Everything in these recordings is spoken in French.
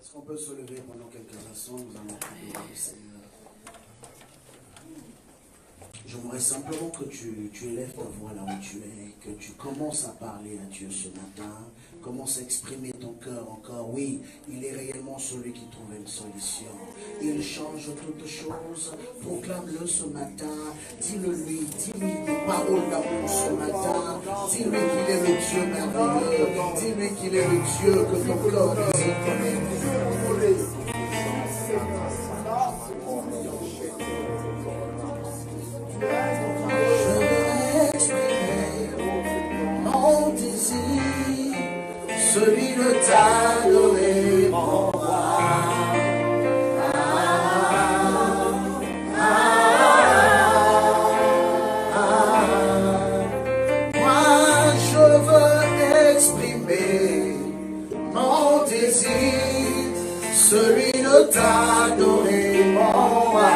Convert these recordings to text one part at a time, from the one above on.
Est-ce qu'on peut se lever pendant quelques instants? Nous allons prier le Seigneur. J'aimerais simplement que tu élèves ta voix là où tu es, que tu commences à parler à Dieu ce matin, commence à exprimer ton cœur encore. Oui, il est réellement celui qui trouve une solution. Il change toutes choses. Proclame-le ce matin. Dis-le-lui, dis-lui des paroles d'amour ce matin. Dis-lui qu'il est le Dieu merveilleux. Dis-lui qu'il est le Dieu que ton cœur désire connaître. Celui de t'adorer, mon roi. Moi, je veux exprimer mon désir, celui de t'adorer, mon roi.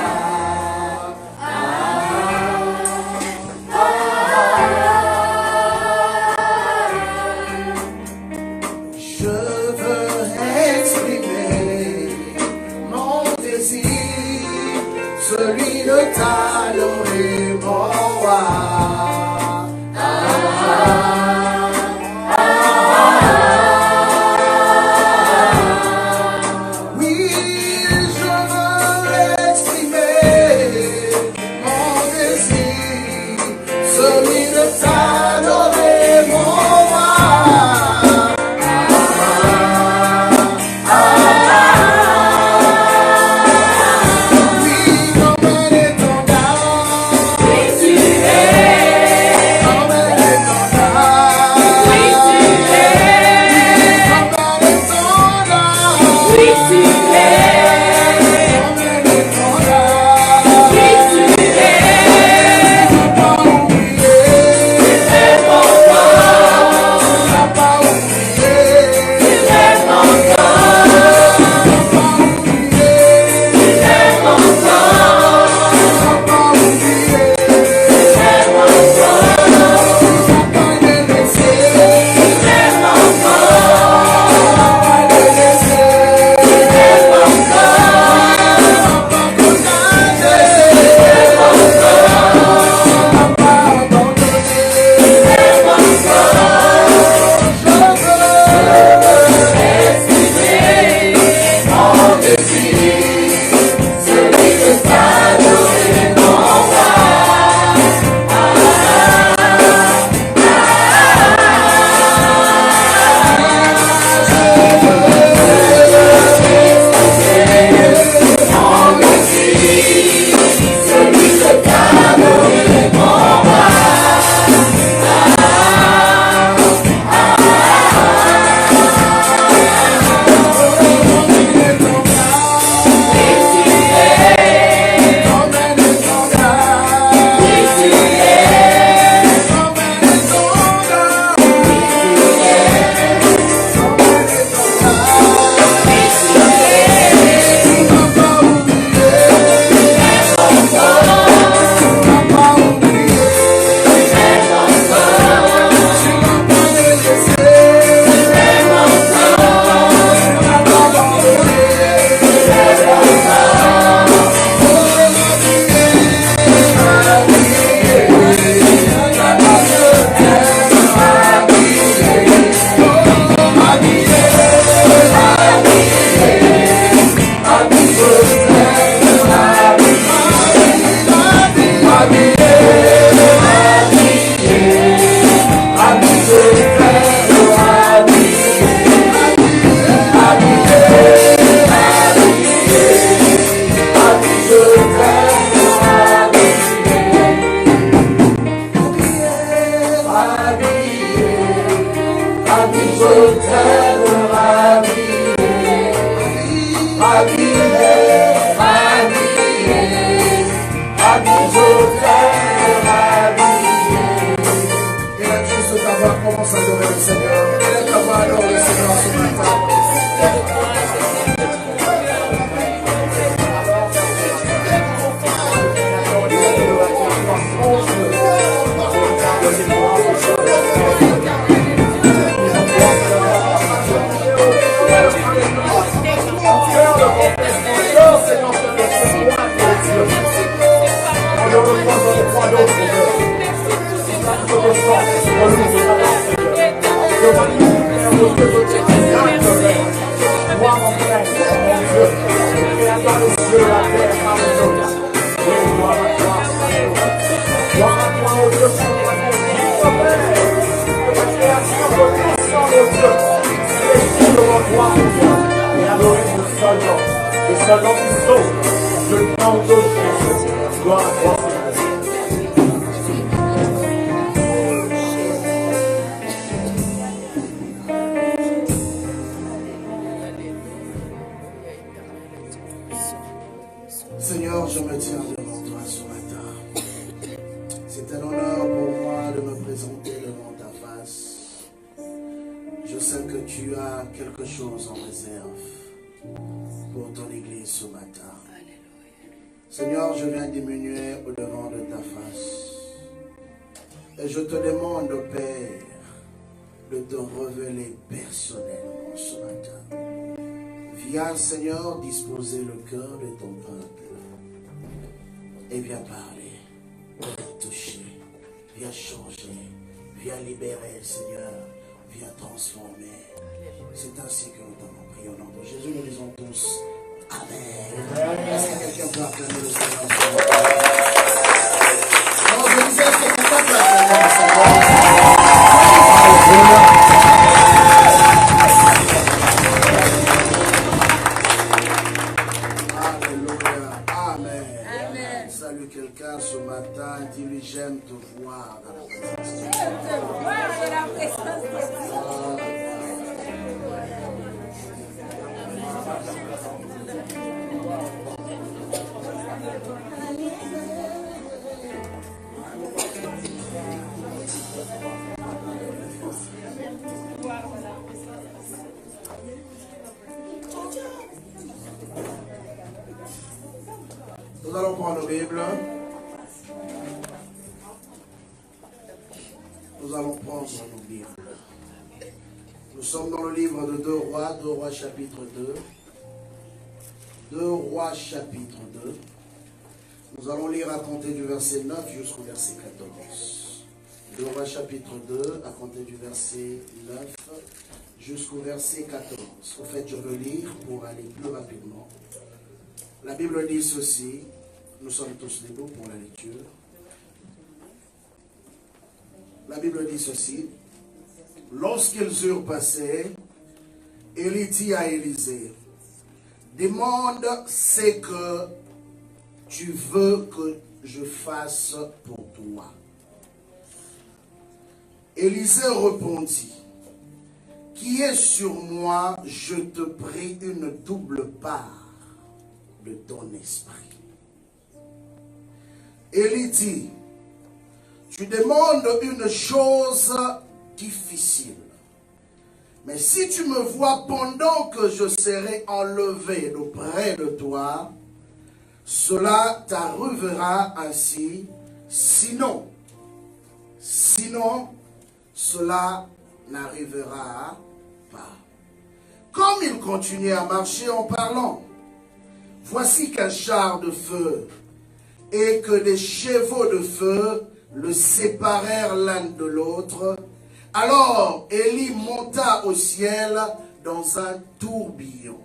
Celui de t'adorer, mon roi. Oui, je veux exprimer mon désir, celui de t'adorer, mon roi. Tu es Seigneur, je me tiens devant toi ce matin. C'est un honneur pour moi de me présenter devant ta face. Je sais que tu as quelque chose en réserve pour ton Église ce matin. Seigneur, je viens diminuer au-devant de ta face. Et je te demande, Père, de te révéler personnellement ce matin. Viens, Seigneur, disposer le cœur de ton peuple. Et viens parler, viens toucher, viens changer, viens libérer, Seigneur, viens transformer. C'est ainsi que nous t'avons prié au nom de Jésus. Nous disons tous Amen. Est-ce que quelqu'un peut acclamer le Seigneur? Alors je disais, est-ce que quelqu'un peut acclamer le Seigneur? Quelqu'un ce matin dit j'aime te voir dans la présence de Dieu. Nous allons prendre nos Bibles. Nous allons prendre nos Bibles. Nous sommes dans le livre de 2 Rois chapitre 2. 2 Rois chapitre 2. Nous allons lire à compter du verset 9 jusqu'au verset 14. 2 Rois chapitre 2, à compter du verset 9 jusqu'au verset 14. En fait, je veux lire pour aller plus rapidement. La Bible dit ceci. Nous sommes tous debout pour la lecture. La Bible dit ceci. Lorsqu'ils eurent passé, Élie dit à Élisée, demande ce que tu veux que je fasse pour toi. Élisée répondit, qui est sur moi, je te prie une double part de ton esprit. Élie dit, tu demandes une chose difficile. Mais si tu me vois pendant que je serai enlevé d'auprès de toi, cela t'arrivera ainsi. Sinon, cela n'arrivera pas. Comme il continuait à marcher en parlant, voici qu'un char de feu et que des chevaux de feu le séparèrent l'un de l'autre. Alors Élie monta au ciel dans un tourbillon.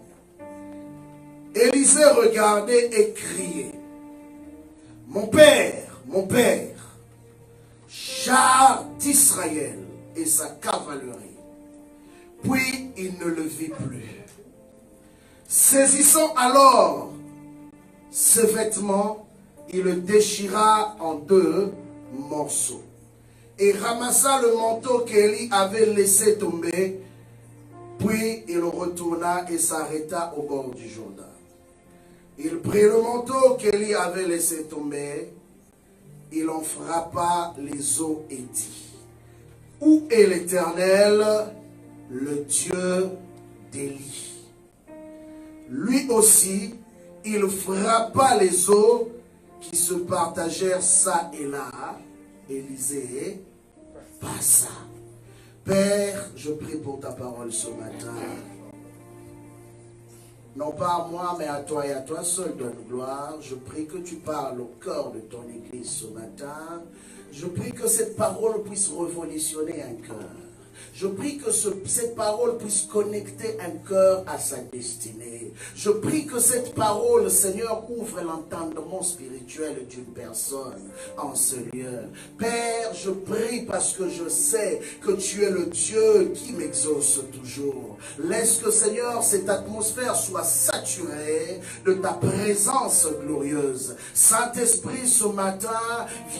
Élisée regardait et criait, mon père, char d'Israël et sa cavalerie. Puis il ne le vit plus. Saisissant alors ce vêtement, il le déchira en 2 morceaux et ramassa le manteau qu'Élie avait laissé tomber. Puis il retourna et s'arrêta au bord du Jourdain. Il prit le manteau qu'Élie avait laissé tomber, il en frappa les eaux et dit, où est l'Éternel, le Dieu d'Élie? Lui aussi, il frappa les eaux qui se partagèrent ça et là. Élisée passa. Père, je prie pour ta parole ce matin. Non pas à moi, mais à toi et à toi seul donne gloire. Je prie que tu parles au cœur de ton Église ce matin. Je prie que cette parole puisse révolutionner un cœur. Je prie que cette parole puisse connecter un cœur à sa destinée. Je prie que cette parole, Seigneur, ouvre l'entendement spirituel d'une personne en ce lieu. Père, je prie parce que je sais que tu es le Dieu qui m'exauce toujours. Laisse que, Seigneur, cette atmosphère soit saturée de ta présence glorieuse. Saint-Esprit, ce matin,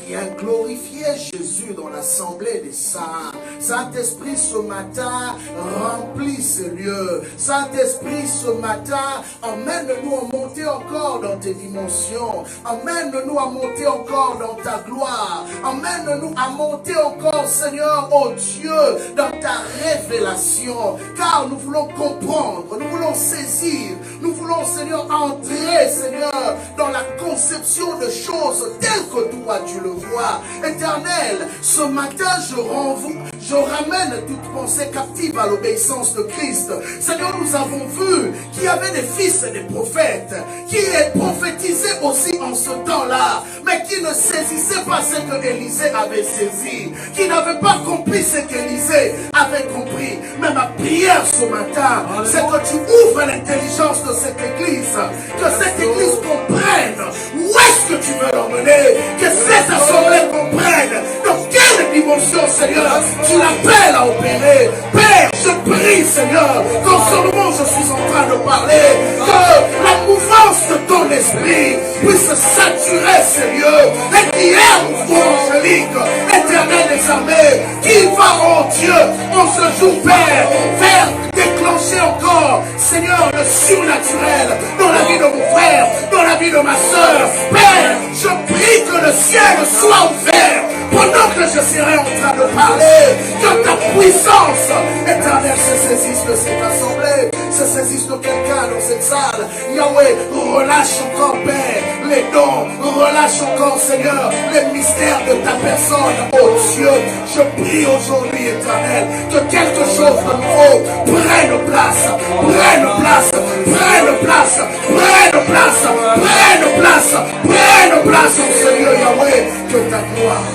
viens glorifier Jésus dans l'assemblée des saints. Saint-Esprit, ce matin, remplis ce lieu. Saint-Esprit, ce matin, emmène-nous à monter encore dans tes dimensions. Emmène-nous à monter encore dans ta gloire. Emmène-nous à monter encore, Seigneur, oh Dieu, dans ta révélation. Car nous voulons comprendre, nous voulons saisir, nous voulons, Seigneur, entrer, Seigneur, dans la conception de choses telles que toi tu le vois. Éternel, ce matin, je ramène toute pensée captive à l'obéissance de Christ. Seigneur, nous avons vu qu'il y avait des fils et des prophètes qui prophétisaient aussi en ce temps-là, mais qui ne saisissaient pas ce que Élisée avait saisi, qui n'avaient pas compris ce qu'Élisée avait compris. Mais ma prière ce matin, c'est que tu ouvres l'intelligence de cette église, que cette église comprenne où est-ce que tu veux l'emmener, que cette assemblée comprenne dans quelle dimension, Seigneur, tu l'appelles à opérer. Père, je prie, Seigneur, qu'en ce moment je suis en train de parler, que la mouvance de ton esprit puisse saturer ces lieux, et qu'il y ait un mouvement angélique, éternel des armées, qui va, oh Dieu, en ce jour, Père, faire déclencher encore, Seigneur, le surnaturel dans la vie de mon frère, dans la vie de ma soeur. Père, je prie que le ciel soit ouvert pendant que je serai en train de parler, que ta puissance éternelle se saisisse de cette assemblée, se saisisse de quelqu'un dans cette salle. Yahweh, relâche encore, Père, les dons, relâche encore, Seigneur, les mystères de ta personne. Oh Dieu, je prie aujourd'hui, éternel, que quelque chose de nouveau prenne place, prenne place, prenne place, prenne place, prenne place, prenne place, oh Seigneur Yahweh, que ta gloire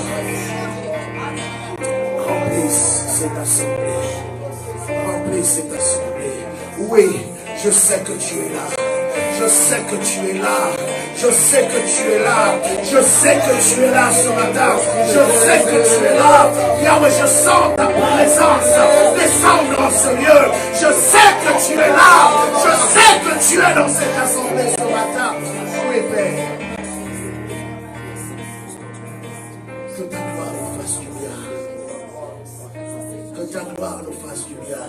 remplisse cette assemblée. Remplisse cette assemblée. Oui, je sais que tu es là. Je sais que tu es là. Je sais que tu es là. Je sais que tu es là ce matin. Je sais que tu es là. Yahweh, je sens ta présence descendre dans ce lieu. Je sais que tu es là. Je sais que tu es dans cette assemblée ce matin. Oui, Père. Que ta gloire nous fasse du bien. Que ta gloire nous fasse du bien.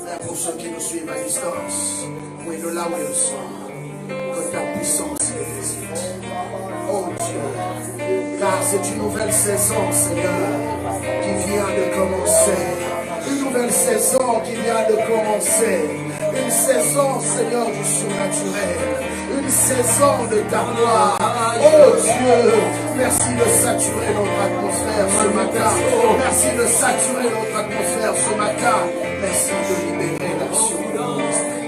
Père, pour ceux qui nous suivent à distance, oui, de là où ils sont, que ta puissance les visite. Oh Dieu, car c'est une nouvelle saison, Seigneur, qui vient de commencer. Une nouvelle saison qui vient de commencer. Une saison, Seigneur, du surnaturel. Une saison de ta gloire. Oh Dieu, merci de saturer notre atmosphère ce matin. Merci de saturer notre atmosphère ce matin. Merci de libérer l'action de notre esprit.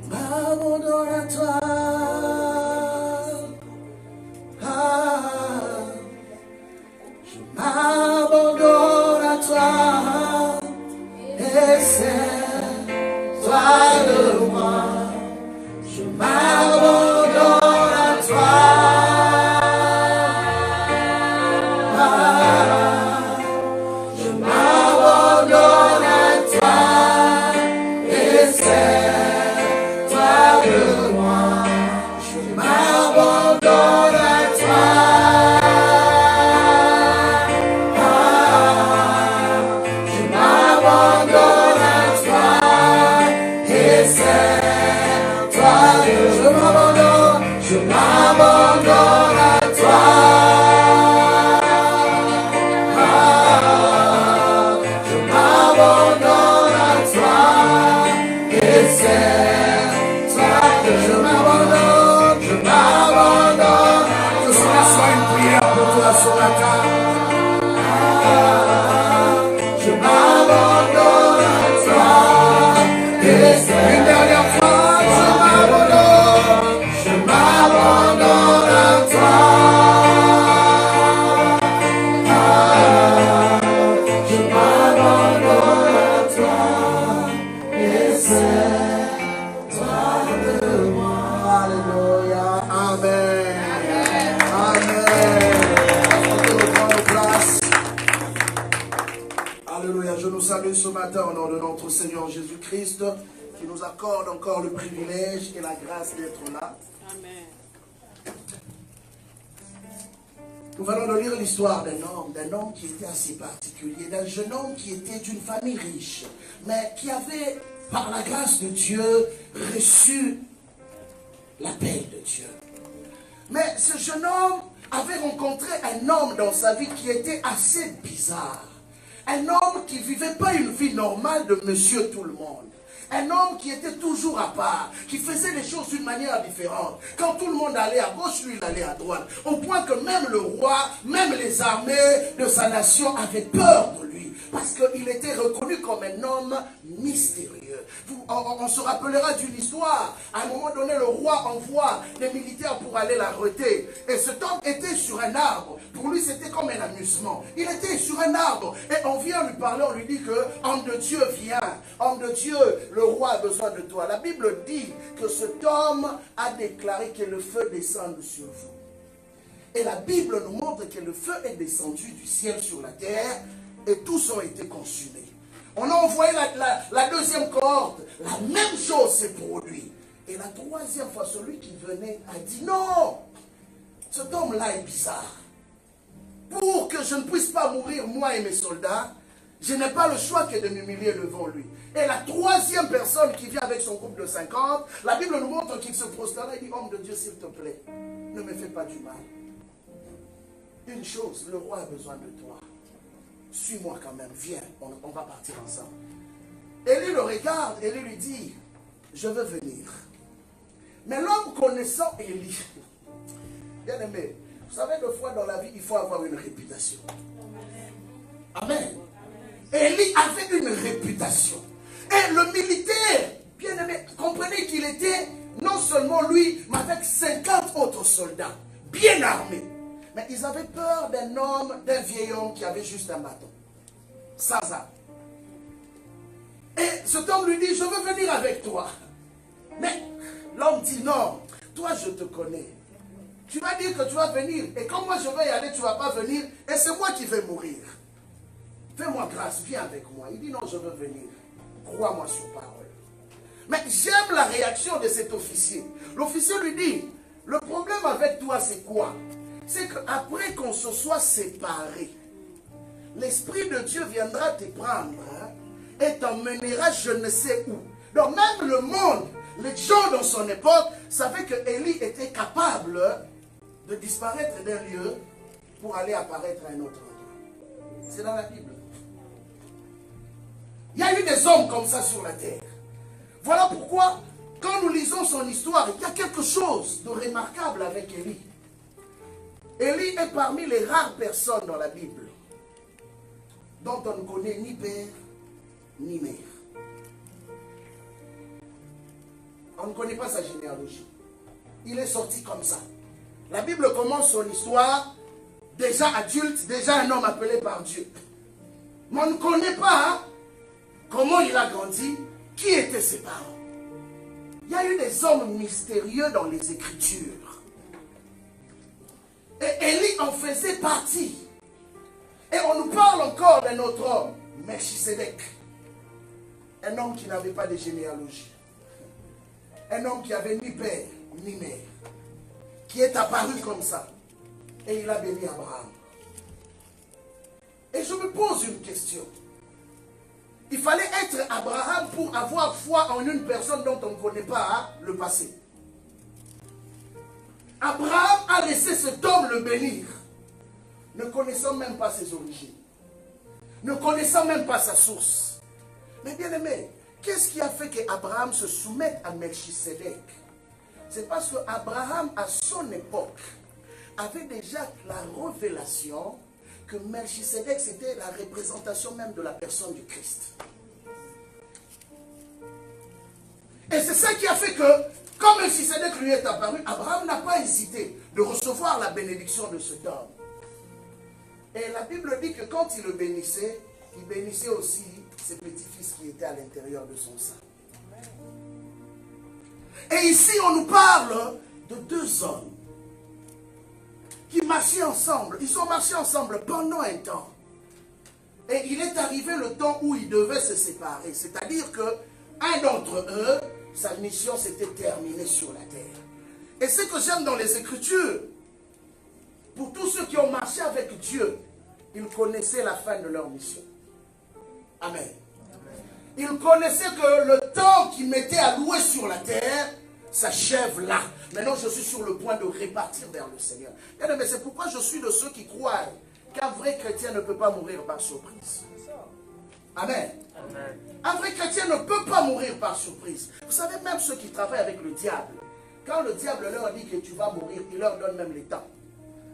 M'abandonne à toi. Je m'abandonne à toi. Et c'est toi de moi. Je m'abandonne à toi. Je m'abandonne à toi. Et c'est toi de moi. Je m'abandonne à toi. Je m'abandonne à toi. Je m'abandonne à toi. Et c'est toi que je m'abandonne. Je m'abandonne. Que cela soit une prière pour toi ce matin. Je m'abandonne à toi. Et c'est une dernière fois. Je m'abandonne à toi. ce matin au nom de notre Seigneur Jésus-Christ, qui nous accorde encore le privilège et la grâce d'être là. Amen. Nous allons lire l'histoire d'un homme qui était assez particulier, d'un jeune homme qui était d'une famille riche, mais qui avait, par la grâce de Dieu, reçu l'appel de Dieu. Mais ce jeune homme avait rencontré un homme dans sa vie qui était assez bizarre. Un homme qui ne vivait pas une vie normale de monsieur tout le monde. Un homme qui était toujours à part, qui faisait les choses d'une manière différente. Quand tout le monde allait à gauche, lui il allait à droite. Au point que même le roi, même les armées de sa nation avaient peur de lui. Parce qu'il était reconnu comme un homme mystérieux. On se rappellera d'une histoire. À un moment donné, le roi envoie des militaires pour aller l'arrêter. Et cet homme était sur un arbre. Pour lui, c'était comme un amusement. Il était sur un arbre. Et on vient lui parler, on lui dit que homme de Dieu vient. Homme de Dieu, le roi a besoin de toi. La Bible dit que cet homme a déclaré que le feu descende sur vous. Et la Bible nous montre que le feu est descendu du ciel sur la terre et tous ont été consumés. On a envoyé la deuxième cohorte. La même chose s'est produit. Et la troisième fois, celui qui venait a dit non, cet homme-là est bizarre. Pour que je ne puisse pas mourir, moi et mes soldats, je n'ai pas le choix que de m'humilier devant lui. Et la troisième personne qui vient avec son groupe de 50, la Bible nous montre qu'il se prosterne et dit, homme de Dieu, s'il te plaît, ne me fais pas du mal. Une chose, le roi a besoin de toi. Suis-moi quand même, viens, on va partir ensemble. Élie le regarde, Élie lui dit, je veux venir. Mais l'homme connaissant Élie, bien aimé, vous savez, deux fois dans la vie, il faut avoir une réputation. Amen. Élie avait une réputation. Et le militaire, bien aimé, comprenez qu'il était non seulement lui, mais avec 50 autres soldats, bien armés. Mais ils avaient peur d'un homme, d'un vieil homme qui avait juste un bâton. Sans arme. Et cet homme lui dit, je veux venir avec toi. Mais l'homme dit, non, toi je te connais. Tu vas dire que tu vas venir. Et quand moi je vais y aller, tu ne vas pas venir. Et c'est moi qui vais mourir. Fais-moi grâce, viens avec moi. Il dit, non, je veux venir. Crois-moi sur parole. Mais j'aime la réaction de cet officier. L'officier lui dit, le problème avec toi c'est quoi? C'est qu'après qu'on se soit séparés, l'Esprit de Dieu viendra te prendre et t'emmènera je ne sais où. Donc même le monde, les gens dans son époque, savaient que Élie était capable de disparaître d'un lieu pour aller apparaître à un autre endroit. C'est dans la Bible. Il y a eu des hommes comme ça sur la terre. Voilà pourquoi, quand nous lisons son histoire, il y a quelque chose de remarquable avec Élie. Élie est parmi les rares personnes dans la Bible dont on ne connaît ni père ni mère. On ne connaît pas sa généalogie. Il est sorti comme ça. La Bible commence son histoire, déjà adulte, déjà un homme appelé par Dieu. Mais on ne connaît pas comment il a grandi, qui étaient ses parents. Il y a eu des hommes mystérieux dans les Écritures. Et Élie en faisait partie. Et on nous parle encore d'un autre homme, Melchisedec. Un homme qui n'avait pas de généalogie. Un homme qui n'avait ni père, ni mère. Qui est apparu comme ça. Et il a béni Abraham. Et je me pose une question. Il fallait être Abraham pour avoir foi en une personne dont on ne connaît pas le passé. Abraham a laissé cet homme le bénir, ne connaissant même pas ses origines, ne connaissant même pas sa source. Mais bien aimé, qu'est-ce qui a fait qu'Abraham se soumette à Melchisedec? C'est parce qu'Abraham, à son époque, avait déjà la révélation que Melchisedec, c'était la représentation même de la personne du Christ. Et c'est ça qui a fait que, quand Melchisedec lui est apparu, Abraham n'a pas hésité de recevoir la bénédiction de cet homme. Et la Bible dit que quand il le bénissait, il bénissait aussi ses petits-fils qui étaient à l'intérieur de son sein. Et ici, on nous parle de deux hommes qui marchaient ensemble. Ils ont marché ensemble pendant un temps. Et il est arrivé le temps où ils devaient se séparer. C'est-à-dire qu'un d'entre eux, sa mission s'était terminée sur la terre. Et ce que j'aime dans les Écritures, pour tous ceux qui ont marché avec Dieu, ils connaissaient la fin de leur mission. Amen. Ils connaissaient que le temps qu'ils mettaient à louer sur la terre s'achève là. Maintenant, je suis sur le point de repartir vers le Seigneur. Mais c'est pourquoi je suis de ceux qui croient qu'un vrai chrétien ne peut pas mourir par surprise. Amen. Amen. Un vrai chrétien ne peut pas mourir par surprise. Vous savez, même ceux qui travaillent avec le diable, quand le diable leur dit que tu vas mourir, il leur donne même les temps.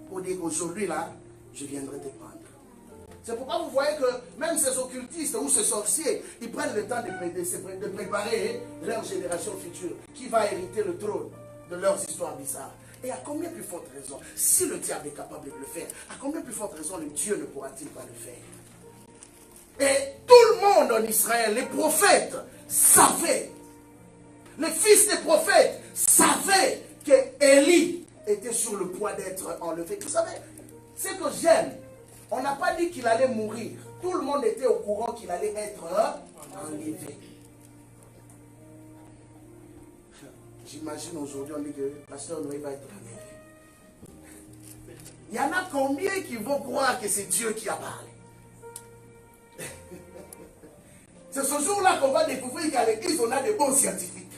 Pour dire qu'aujourd'hui, là, je viendrai te prendre. C'est pourquoi vous voyez que même ces occultistes ou ces sorciers, ils prennent le temps de préparer leur génération future, qui va hériter le trône de leurs histoires bizarres. Et à combien plus forte raison, si le diable est capable de le faire, à combien plus forte raison le Dieu ne pourra-t-il pas le faire? Et tout le monde en Israël, les prophètes, savaient, les fils des prophètes savaient que Élie était sur le point d'être enlevé. Vous savez, ce que j'aime, on n'a pas dit qu'il allait mourir. Tout le monde était au courant qu'il allait être enlevé. J'imagine aujourd'hui, on dit que Pasteur Noé va être enlevé. Il y en a combien qui vont croire que c'est Dieu qui a parlé? C'est ce jour-là qu'on va découvrir qu'à l'église, on a des bons scientifiques.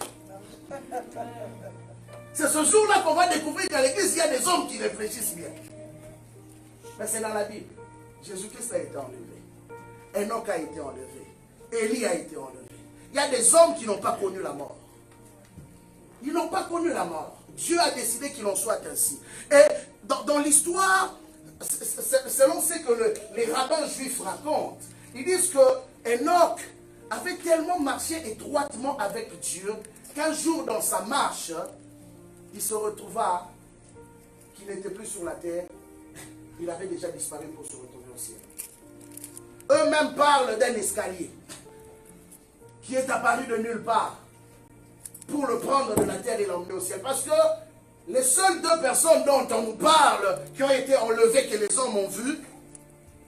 C'est ce jour-là qu'on va découvrir qu'à l'église, il y a des hommes qui réfléchissent bien. Mais c'est dans la Bible. Jésus-Christ a été enlevé. Enoch a été enlevé. Élie a été enlevé. Il y a des hommes qui n'ont pas connu la mort. Ils n'ont pas connu la mort. Dieu a décidé qu'il en soit ainsi. Et dans l'histoire, selon ce que les rabbins juifs racontent, ils disent que Enoch avait tellement marché étroitement avec Dieu qu'un jour dans sa marche, il se retrouva qu'il n'était plus sur la terre. Il avait déjà disparu pour se retrouver au ciel. Eux-mêmes parlent d'un escalier qui est apparu de nulle part pour le prendre de la terre et l'emmener au ciel. Parce que les seules deux personnes dont on nous parle qui ont été enlevées, que les hommes ont vues,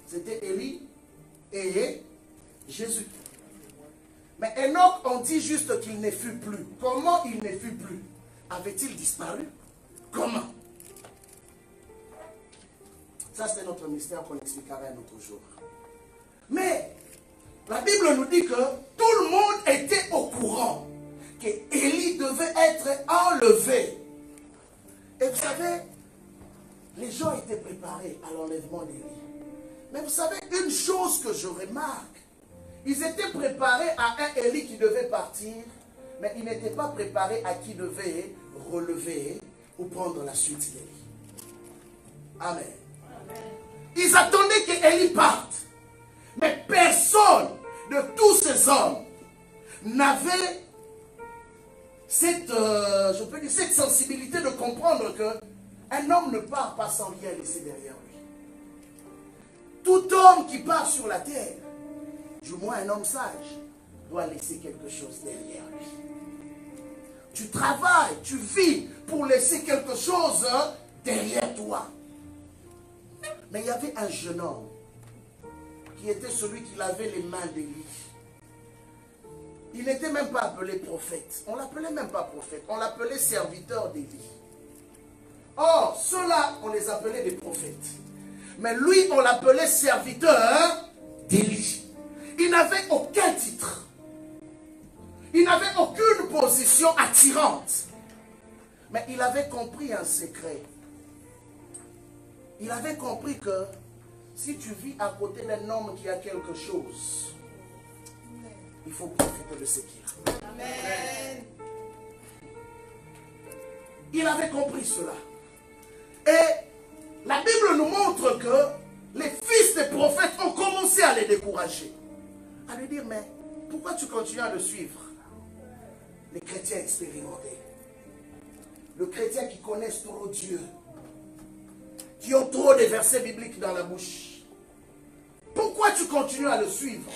c'était Élie et Jésus. Mais Enoch, on dit juste qu'il ne fut plus. Comment il ne fut plus? Avait-il disparu? Comment? Ça, c'est notre mystère qu'on expliquera un autre jour. Mais la Bible nous dit que tout le monde était au courant que Élie devait être enlevé. Et vous savez, les gens étaient préparés à l'enlèvement d'Élie. Mais vous savez, une chose que je remarque, ils étaient préparés à un Élie qui devait partir, mais ils n'étaient pas préparés à qui devait relever ou prendre la suite d'Élie. Amen. Ils attendaient qu'Élie parte. Mais personne de tous ces hommes n'avait cette, je peux dire, cette sensibilité de comprendre qu'un homme ne part pas sans rien laisser derrière lui. Tout homme qui part sur la terre, du moins un homme sage, doit laisser quelque chose derrière lui. Tu travailles, tu vis pour laisser quelque chose derrière toi. Mais il y avait un jeune homme qui était celui qui lavait les mains d'Élie. Il n'était même pas appelé prophète. On ne l'appelait même pas prophète. On l'appelait serviteur d'Élie. Or, ceux-là, on les appelait des prophètes. Mais lui, on l'appelait serviteur d'Élie. Il n'avait aucun titre. Il n'avait aucune position attirante. Mais il avait compris un secret. Il avait compris que si tu vis à côté d'un homme qui a quelque chose, il faut profiter de ce qu'il a. Amen. Il avait compris cela. Et la Bible nous montre que les fils des prophètes ont commencé à les décourager. À lui dire, mais pourquoi tu continues à le suivre? Les chrétiens expérimentés. Le chrétien qui connaissent trop Dieu. Qui ont trop de versets bibliques dans la bouche. Pourquoi tu continues à le suivre?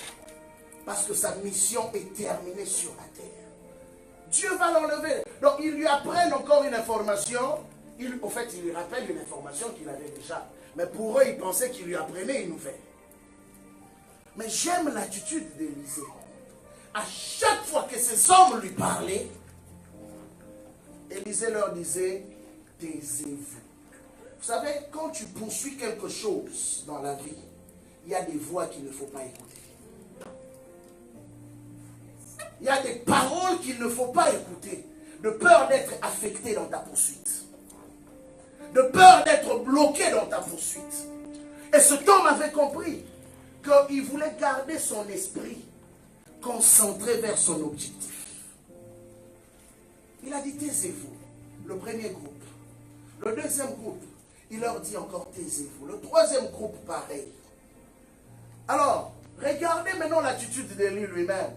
Parce que sa mission est terminée sur la terre. Dieu va l'enlever. Donc ils lui apprennent encore une information. En fait, il lui rappelle une information qu'il avait déjà. Mais pour eux, ils pensaient qu'il lui apprenait une nouvelle. Mais j'aime l'attitude d'Élisée. À chaque fois que ces hommes lui parlaient, Élisée leur disait, taisez-vous. Vous savez, quand tu poursuis quelque chose dans la vie, il y a des voix qu'il ne faut pas écouter. Il y a des paroles qu'il ne faut pas écouter, de peur d'être affecté dans ta poursuite, de peur d'être bloqué dans ta poursuite. Et cet homme avait compris qu'il voulait garder son esprit concentré vers son objectif. Il a dit, taisez-vous, le premier groupe. Le deuxième groupe, il leur dit encore, taisez-vous. Le troisième groupe, pareil. Alors, regardez maintenant l'attitude d'Élie lui-même.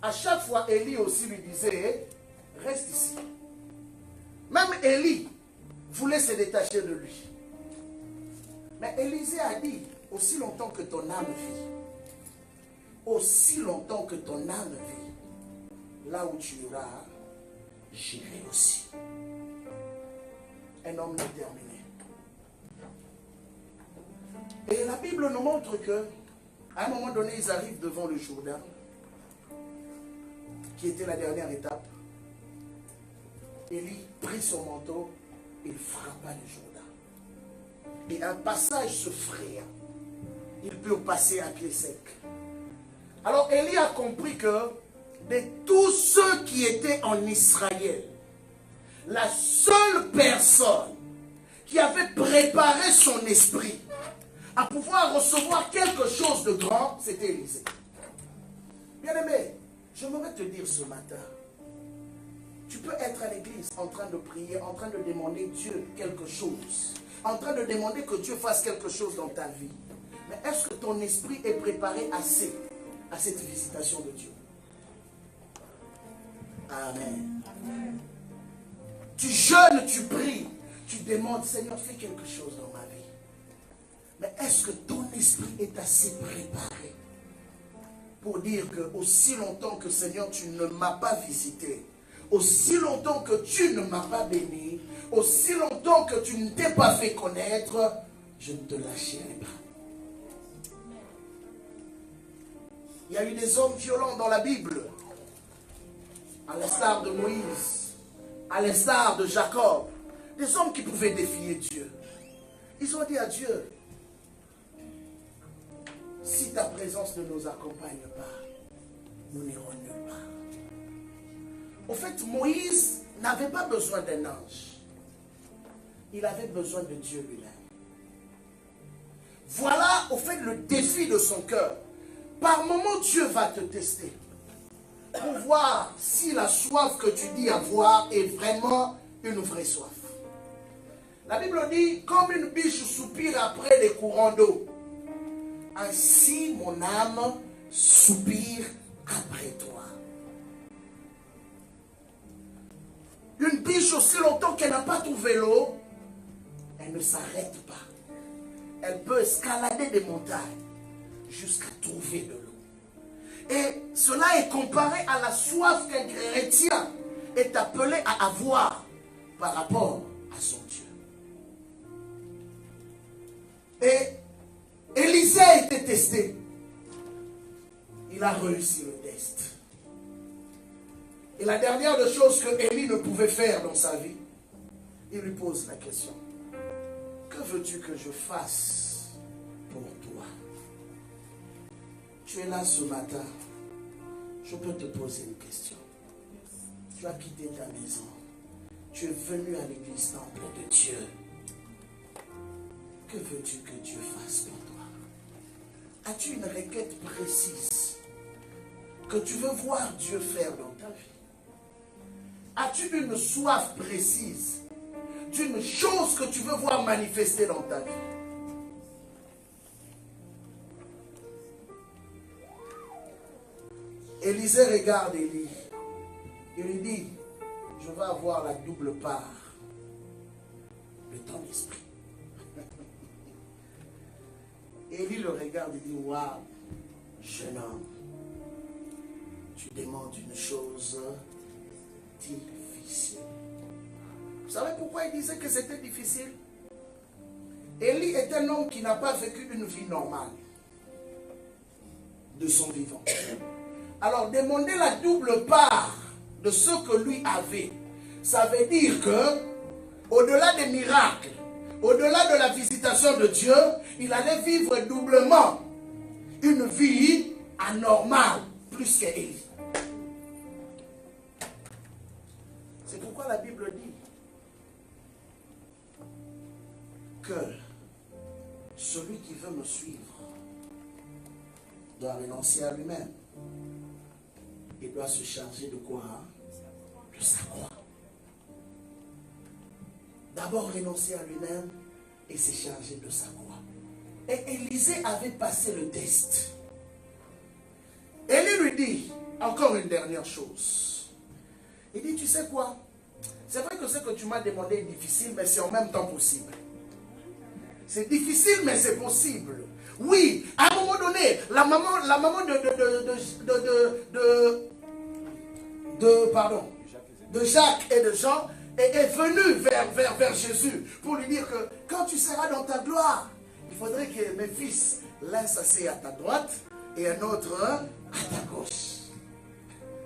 À chaque fois, Élie aussi lui disait, reste ici. Même Élie voulait se détacher de lui. Mais Élisée a dit, aussi longtemps que ton âme vit, aussi longtemps que ton âme vit, là où tu iras, j'irai aussi. Un homme déterminé. Et la Bible nous montre que, à un moment donné, ils arrivent devant le Jourdain, qui était la dernière étape. Élie prit son manteau et frappa le Jourdain. Et un passage se fraya. Il peut passer à pied sec. Alors Élie a compris que de tous ceux qui étaient en Israël, la seule personne qui avait préparé son esprit à pouvoir recevoir quelque chose de grand, c'était Élisée. Bien-aimé, j'aimerais te dire ce matin, tu peux être à l'église en train de prier, en train de demander Dieu quelque chose, en train de demander que Dieu fasse quelque chose dans ta vie. Mais est-ce que ton esprit est préparé assez à cette visitation de Dieu? Amen. Amen. Tu jeûnes, tu pries, tu demandes, Seigneur, fais quelque chose dans ma vie. Mais est-ce que ton esprit est assez préparé pour dire que aussi longtemps que Seigneur, tu ne m'as pas visité, aussi longtemps que tu ne m'as pas béni, aussi longtemps que tu ne t'es pas fait connaître, je ne te lâcherai pas. Il y a eu des hommes violents dans la Bible, à l'instar de Moïse, à l'instar de Jacob, des hommes qui pouvaient défier Dieu. Ils ont dit à Dieu, si ta présence ne nous accompagne pas, nous n'irons nulle part. Au fait, Moïse n'avait pas besoin d'un ange. Il avait besoin de Dieu lui-même. Voilà, au fait, le défi de son cœur. Par moment, Dieu va te tester pour voir si la soif que tu dis avoir est vraiment une vraie soif. La Bible dit, comme une biche soupire après des courants d'eau, ainsi mon âme soupire après toi. Une biche, aussi longtemps qu'elle n'a pas trouvé l'eau, elle ne s'arrête pas. Elle peut escalader des montagnes jusqu'à trouver de l'eau. Et cela est comparé à la soif qu'un chrétien est appelé à avoir par rapport à son Dieu. Et Élisée a été testé. Il a réussi le test. Et la dernière des choses que Élie ne pouvait faire dans sa vie, il lui pose la question. Que veux-tu que je fasse pour toi? Tu es là ce matin. Je peux te poser une question. Tu as quitté ta maison. Tu es venu à l'église temple de Dieu. Que veux-tu que Dieu fasse pour toi? As-tu une requête précise que tu veux voir Dieu faire dans ta vie? As-tu une soif précise d'une chose que tu veux voir manifester dans ta vie? Élisée regarde Élie. Il lui dit, je vais avoir la double part de ton esprit. Élie le regarde et dit, waouh, jeune homme, tu demandes une chose difficile. Vous savez pourquoi il disait que c'était difficile? Élie est un homme qui n'a pas vécu une vie normale. de son vivant. Alors, demander la double part de ce que lui avait, ça veut dire que, au-delà des miracles, au-delà de la visitation de Dieu, il allait vivre doublement une vie anormale, plus qu'Élie. C'est pourquoi la Bible dit que celui qui veut me suivre doit renoncer à lui-même. Il doit se charger de quoi? De sa croix. D'abord renoncer à lui-même et se charger de sa croix. Et Élisée avait passé le test. Élie lui dit encore une dernière chose. Il dit, tu sais quoi? C'est vrai que ce que tu m'as demandé est difficile, mais c'est en même temps possible. C'est difficile, mais c'est possible. Oui, à un moment donné, la maman de Jacques et de Jean est venue vers Jésus pour lui dire que quand tu seras dans ta gloire, il faudrait que mes fils, l'un s'assied à ta droite et un autre à ta gauche.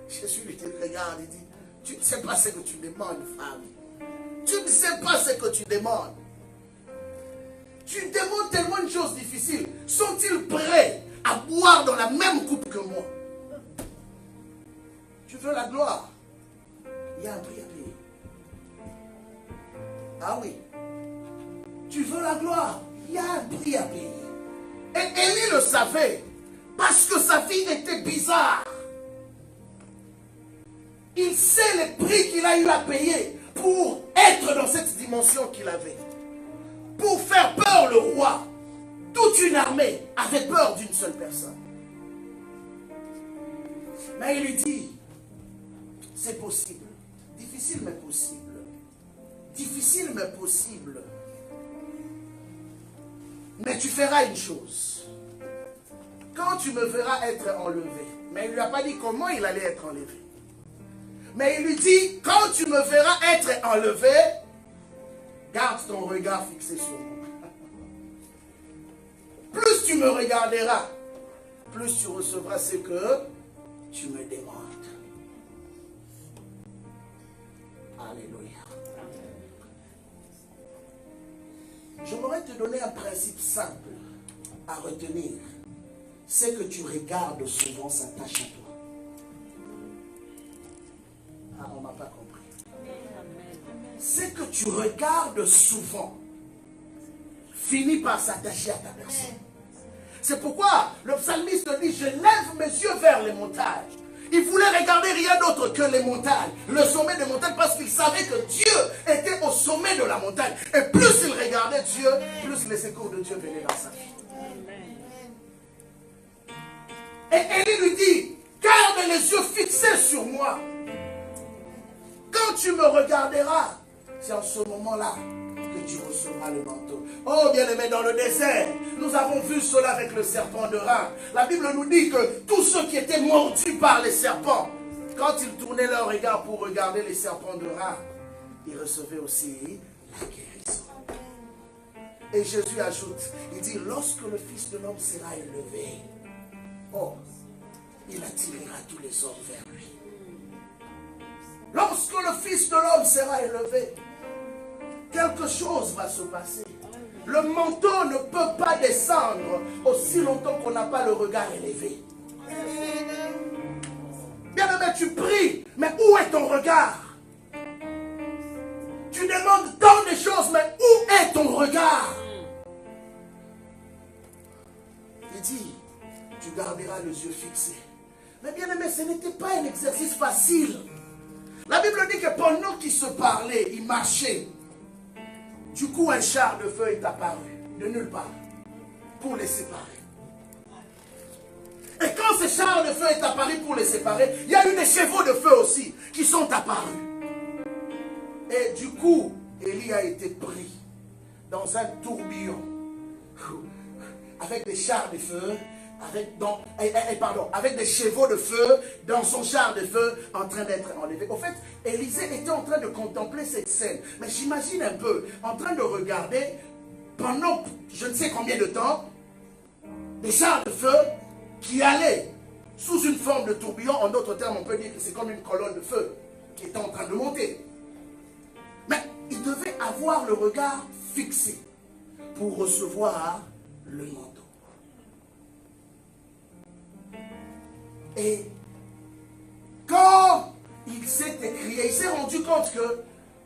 Jésus lui dit, regarde, il dit, tu ne sais pas ce que tu demandes, femme. Tu ne sais pas ce que tu demandes. Tu demandes tellement de choses difficiles. Sont-ils prêts à boire dans la même coupe que moi? Tu veux la gloire? Il y a un prix à payer. Ah oui. Tu veux la gloire? Il y a un prix à payer. Et Élie le savait. Parce que sa vie était bizarre. Il sait les prix qu'il a eu à payer pour être dans cette dimension qu'il avait. Pour faire peur le roi. Toute une armée avait peur d'une seule personne. Mais il lui dit, c'est possible. Difficile mais possible. Difficile mais possible. Mais tu feras une chose. Quand tu me verras être enlevé. Mais il ne lui a pas dit comment il allait être enlevé. Mais il lui dit, quand tu me verras être enlevé, garde ton regard fixé sur moi. Plus tu me regarderas, plus tu recevras ce que tu me demandes. Alléluia. J'aimerais te donner un principe simple à retenir. C'est que tu regardes souvent s'attache à toi. Ah, on ne m'a pas compris. C'est que tu regardes souvent finit par s'attacher à ta personne. C'est pourquoi le psalmiste dit, je lève mes yeux vers les montagnes. Il voulait regarder rien d'autre que les montagnes, le sommet des montagnes, parce qu'il savait que Dieu était au sommet de la montagne. Et plus il regardait Dieu, plus les secours de Dieu venaient dans sa vie. Et Élie lui dit, garde les yeux fixés sur moi. Quand tu me regarderas, c'est en ce moment-là que tu recevras le manteau. Oh bien-aimé, dans le désert, nous avons vu cela avec le serpent de rein. La Bible nous dit que tous ceux qui étaient mordus par les serpents, quand ils tournaient leur regard pour regarder les serpents de rein, ils recevaient aussi la guérison. Et Jésus ajoute, il dit, lorsque le Fils de l'homme sera élevé, oh, il attirera tous les hommes vers lui. Lorsque le Fils de l'homme sera élevé, quelque chose va se passer. Le manteau ne peut pas descendre aussi longtemps qu'on n'a pas le regard élevé. Bien-aimé, tu pries, mais où est ton regard? Tu demandes tant de choses, mais où est ton regard? Il dit, tu garderas les yeux fixés. Mais bien-aimé, ce n'était pas un exercice facile. La Bible dit que pendant qu'ils se parlaient, ils marchaient. Du coup, un char de feu est apparu, de nulle part, pour les séparer. Et quand ce char de feu est apparu pour les séparer, il y a eu des chevaux de feu aussi qui sont apparus. Et du coup, Élie a été pris dans un tourbillon, avec des chars de feu, avec des chevaux de feu dans son char de feu en train d'être enlevé. Au fait, Élisée était en train de contempler cette scène. Mais j'imagine un peu, en train de regarder, pendant je ne sais combien de temps, des chars de feu qui allaient sous une forme de tourbillon. En d'autres termes, on peut dire que c'est comme une colonne de feu qui est en train de monter. Mais il devait avoir le regard fixé pour recevoir le manteau. Et quand il s'est écrié, il s'est rendu compte que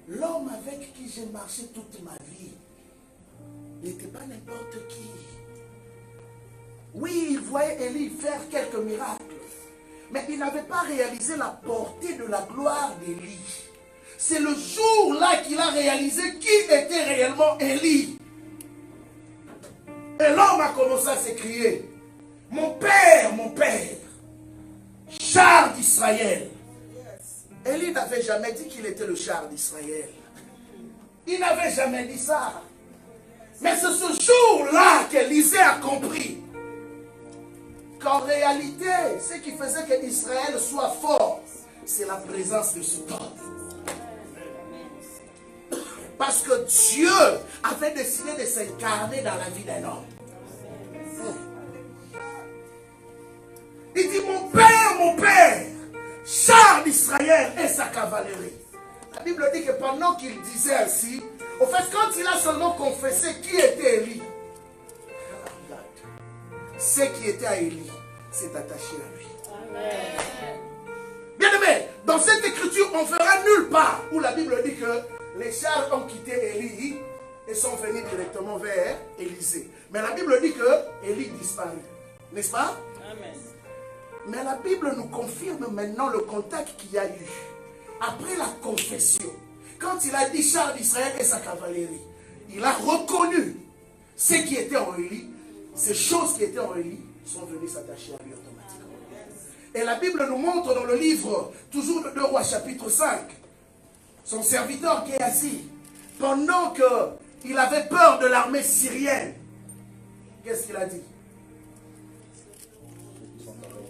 l'homme avec qui j'ai marché toute ma vie n'était pas n'importe qui. Oui, il voyait Élie faire quelques miracles, mais il n'avait pas réalisé la portée de la gloire d'Élie. C'est le jour-là qu'il a réalisé qui était réellement Élie. Et l'homme a commencé à s'écrier, mon père, char d'Israël. Élie n'avait jamais dit qu'il était le char d'Israël. Il n'avait jamais dit ça. Mais c'est ce jour-là qu'Élisée a compris qu'en réalité, ce qui faisait qu'Israël soit fort, c'est la présence de ce homme. Parce que Dieu avait décidé de s'incarner dans la vie d'un homme. Il dit, mon père, char d'Israël et sa cavalerie. La Bible dit que pendant qu'il disait ainsi, au fait, quand il a seulement confessé qui était Élie, ce qui était à Élie s'est attaché à lui. Amen. Bien aimé, dans cette écriture, on ne verra nulle part où la Bible dit que les chars ont quitté Élie et sont venus directement vers Élisée. Mais la Bible dit que Élie disparut. N'est-ce pas? Amen. Mais la Bible nous confirme maintenant le contact qu'il y a eu. Après la confession, quand il a dit char d'Israël et sa cavalerie, il a reconnu ce qui était en Élie. Ces choses qui étaient en Élie sont venues s'attacher à lui automatiquement. Et la Bible nous montre dans le livre, toujours de 2 Rois chapitre 5, son serviteur Géasi, pendant qu'il avait peur de l'armée syrienne, qu'est-ce qu'il a dit?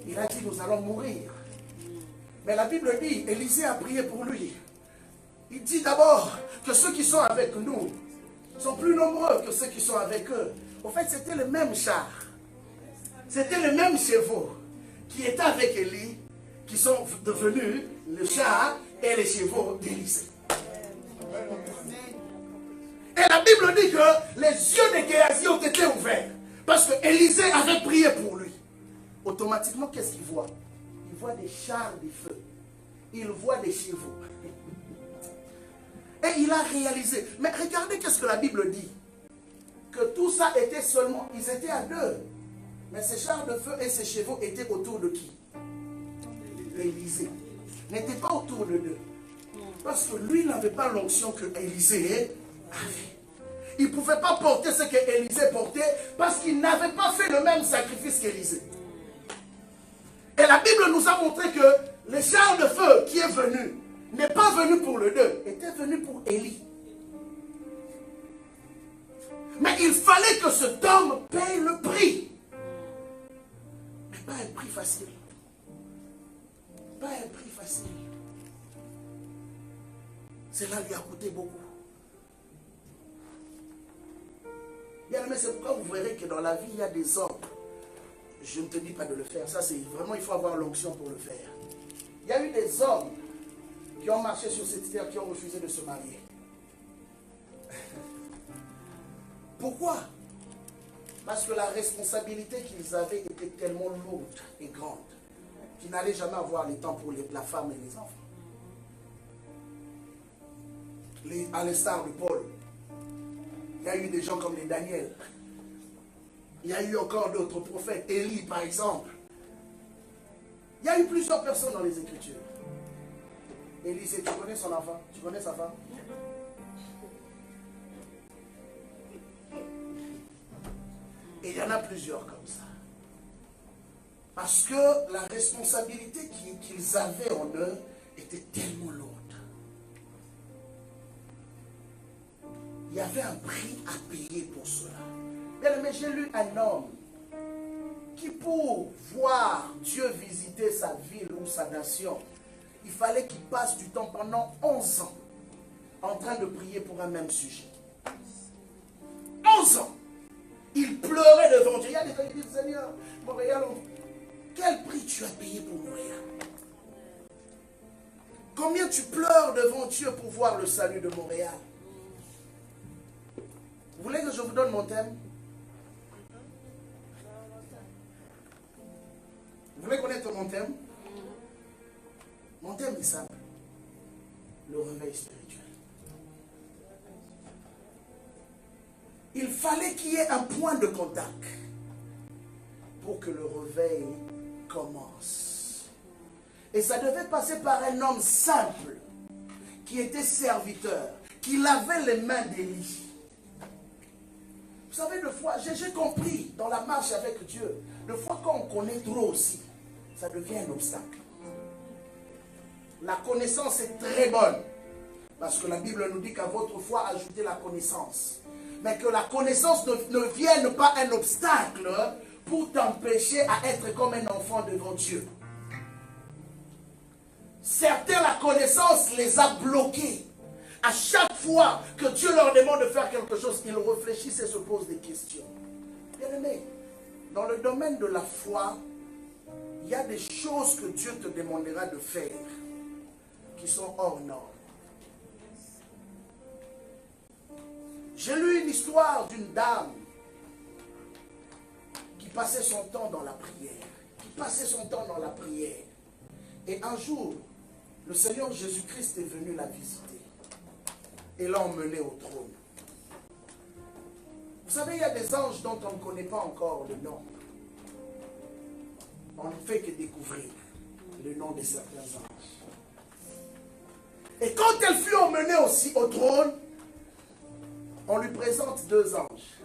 Il a dit, nous allons mourir. Mais la Bible dit, Élisée a prié pour lui. Il dit d'abord que ceux qui sont avec nous sont plus nombreux que ceux qui sont avec eux. En fait, c'était le même char. C'était le même chevaux qui étaient avec Élie, qui sont devenus le char et les chevaux d'Élisée. Et la Bible dit que les yeux de Géasi ont été ouverts parce que Élisée avait prié pour lui. Automatiquement, qu'est-ce qu'il voit? Il voit des chars de feu. Il voit des chevaux. Et il a réalisé. Mais regardez qu'est-ce que la Bible dit. Que tout ça était seulement, ils étaient à deux. Mais ces chars de feu et ces chevaux étaient autour de qui? Élisée. N'étaient pas autour de deux. Parce que lui n'avait pas l'onction que Élisée avait. Il ne pouvait pas porter ce que Élisée portait parce qu'il n'avait pas fait le même sacrifice qu'Élisée. Et la Bible nous a montré que le char de feu qui est venu n'est pas venu pour le deux, était venu pour Élie. Mais il fallait que cet homme paye le prix. Mais pas un prix facile. Pas un prix facile. Cela lui a coûté beaucoup. Bien aimé, c'est pourquoi vous verrez que dans la vie, il y a des hommes. Je ne te dis pas de le faire. Ça, c'est vraiment, il faut avoir l'onction pour le faire. Il y a eu des hommes qui ont marché sur cette terre, qui ont refusé de se marier. Pourquoi? Parce que la responsabilité qu'ils avaient était tellement lourde et grande qu'ils n'allaient jamais avoir le temps pour la femme et les enfants. À l'instar de Paul, il y a eu des gens comme les Daniel. Il y a eu encore d'autres prophètes, Élie par exemple. Il y a eu plusieurs personnes dans les Écritures. Élie, tu connais son enfant? Tu connais sa femme? Et il y en a plusieurs comme ça. Parce que la responsabilité qu'ils avaient en eux était tellement lourde. Il y avait un prix à payer pour cela. Bien aimé, j'ai lu un homme qui, pour voir Dieu visiter sa ville ou sa nation, il fallait qu'il passe du temps pendant 11 ans en train de prier pour un même sujet. 11 ans. Il pleurait devant Dieu. Il y a des gens qui disent, Seigneur, Montréal, quel prix? tu as payé pour Montréal? Combien tu pleures devant Dieu pour voir le salut de Montréal? Vous voulez que je vous donne mon thème? Vous voulez connaître mon thème? Mon thème est simple. Le réveil spirituel. Il fallait qu'il y ait un point de contact pour que le réveil commence. Et ça devait passer par un homme simple, qui était serviteur, qui lavait les mains d'Élie. Vous savez, des fois, j'ai compris dans la marche avec Dieu, des fois quand on connaît trop aussi, ça devient un obstacle. La connaissance est très bonne, parce que la Bible nous dit qu'à votre foi, ajoutez la connaissance. Mais que la connaissance ne vienne pas un obstacle pour t'empêcher à être comme un enfant devant Dieu. Certains, la connaissance les a bloqués. À chaque fois que Dieu leur demande de faire quelque chose, ils réfléchissent et se posent des questions. Bien-aimés, dans le domaine de la foi, il y a des choses que Dieu te demandera de faire qui sont hors normes. J'ai lu une histoire d'une dame qui passait son temps dans la prière. Et un jour, le Seigneur Jésus-Christ est venu la visiter et l'a emmenée au trône. Vous savez, il y a des anges dont on ne connaît pas encore le nom. On ne fait que découvrir le nom de certains anges. Et quand elle fut emmenée aussi au trône, on lui présente deux anges.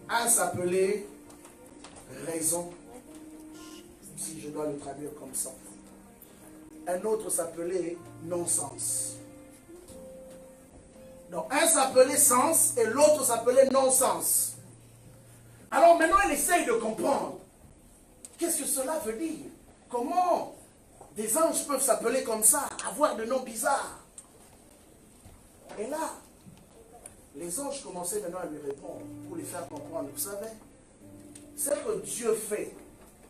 Un s'appelait Raison, si je dois le traduire comme ça. Un autre s'appelait Non-Sens. Donc un s'appelait Sens et l'autre s'appelait Non-Sens. Alors maintenant elle essaye de comprendre. Qu'est-ce que cela veut dire? Comment des anges peuvent s'appeler comme ça, avoir de noms bizarres? Et là, les anges commençaient maintenant à lui répondre pour lui faire comprendre. Vous savez, ce que Dieu fait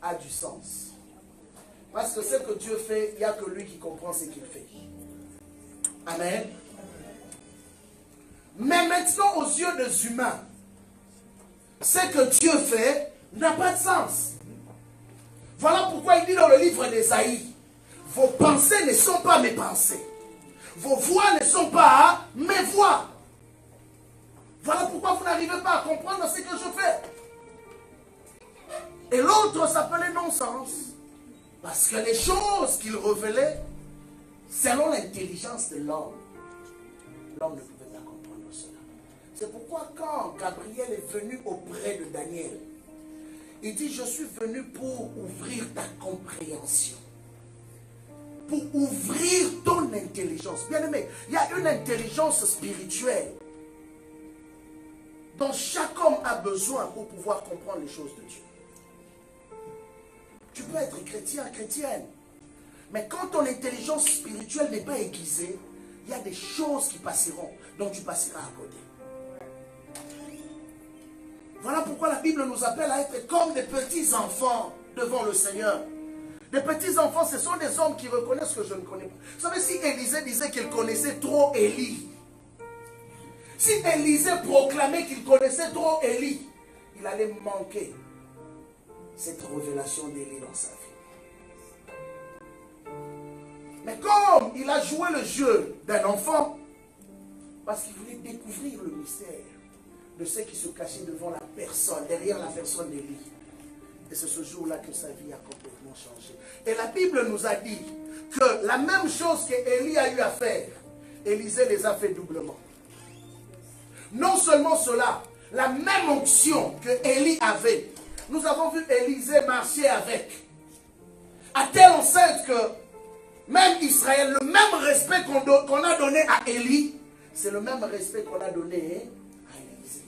a du sens. Parce que ce que Dieu fait, il n'y a que lui qui comprend ce qu'il fait. Amen. Mais maintenant, aux yeux des humains, ce que Dieu fait n'a pas de sens. Voilà pourquoi il dit dans le livre d'Ésaïe, vos pensées ne sont pas mes pensées. Vos voix ne sont pas mes voix. Voilà pourquoi vous n'arrivez pas à comprendre ce que je fais. Et l'autre s'appelait non-sens. Parce que les choses qu'il révélait, selon l'intelligence de l'homme, l'homme ne pouvait pas comprendre cela. C'est pourquoi quand Gabriel est venu auprès de Daniel, il dit, je suis venu pour ouvrir ta compréhension. Pour ouvrir ton intelligence. Bien aimé, il y a une intelligence spirituelle dont chaque homme a besoin pour pouvoir comprendre les choses de Dieu. Tu peux être chrétien, chrétienne. Mais quand ton intelligence spirituelle n'est pas aiguisée, il y a des choses qui passeront, dont tu passeras à côté. Voilà pourquoi la Bible nous appelle à être comme des petits enfants devant le Seigneur. Des petits enfants, ce sont des hommes qui reconnaissent que je ne connais pas. Vous savez, si Élisée disait qu'il connaissait trop Élie, si Élisée proclamait qu'il connaissait trop Élie, il allait manquer cette révélation d'Élie dans sa vie. Mais comme il a joué le jeu d'un enfant, parce qu'il voulait découvrir le mystère de ce qui se cachait devant la personne, derrière la personne d'Élie. Et c'est ce jour-là que sa vie a complètement changé. Et la Bible nous a dit que la même chose qu'Élie a eu à faire, Élisée les a fait doublement. Non seulement cela, la même onction que Élie avait, nous avons vu Élisée marcher avec. À telle enceinte que même Israël, le même respect qu'on a donné à Élie, c'est le même respect qu'on a donné à Élisée.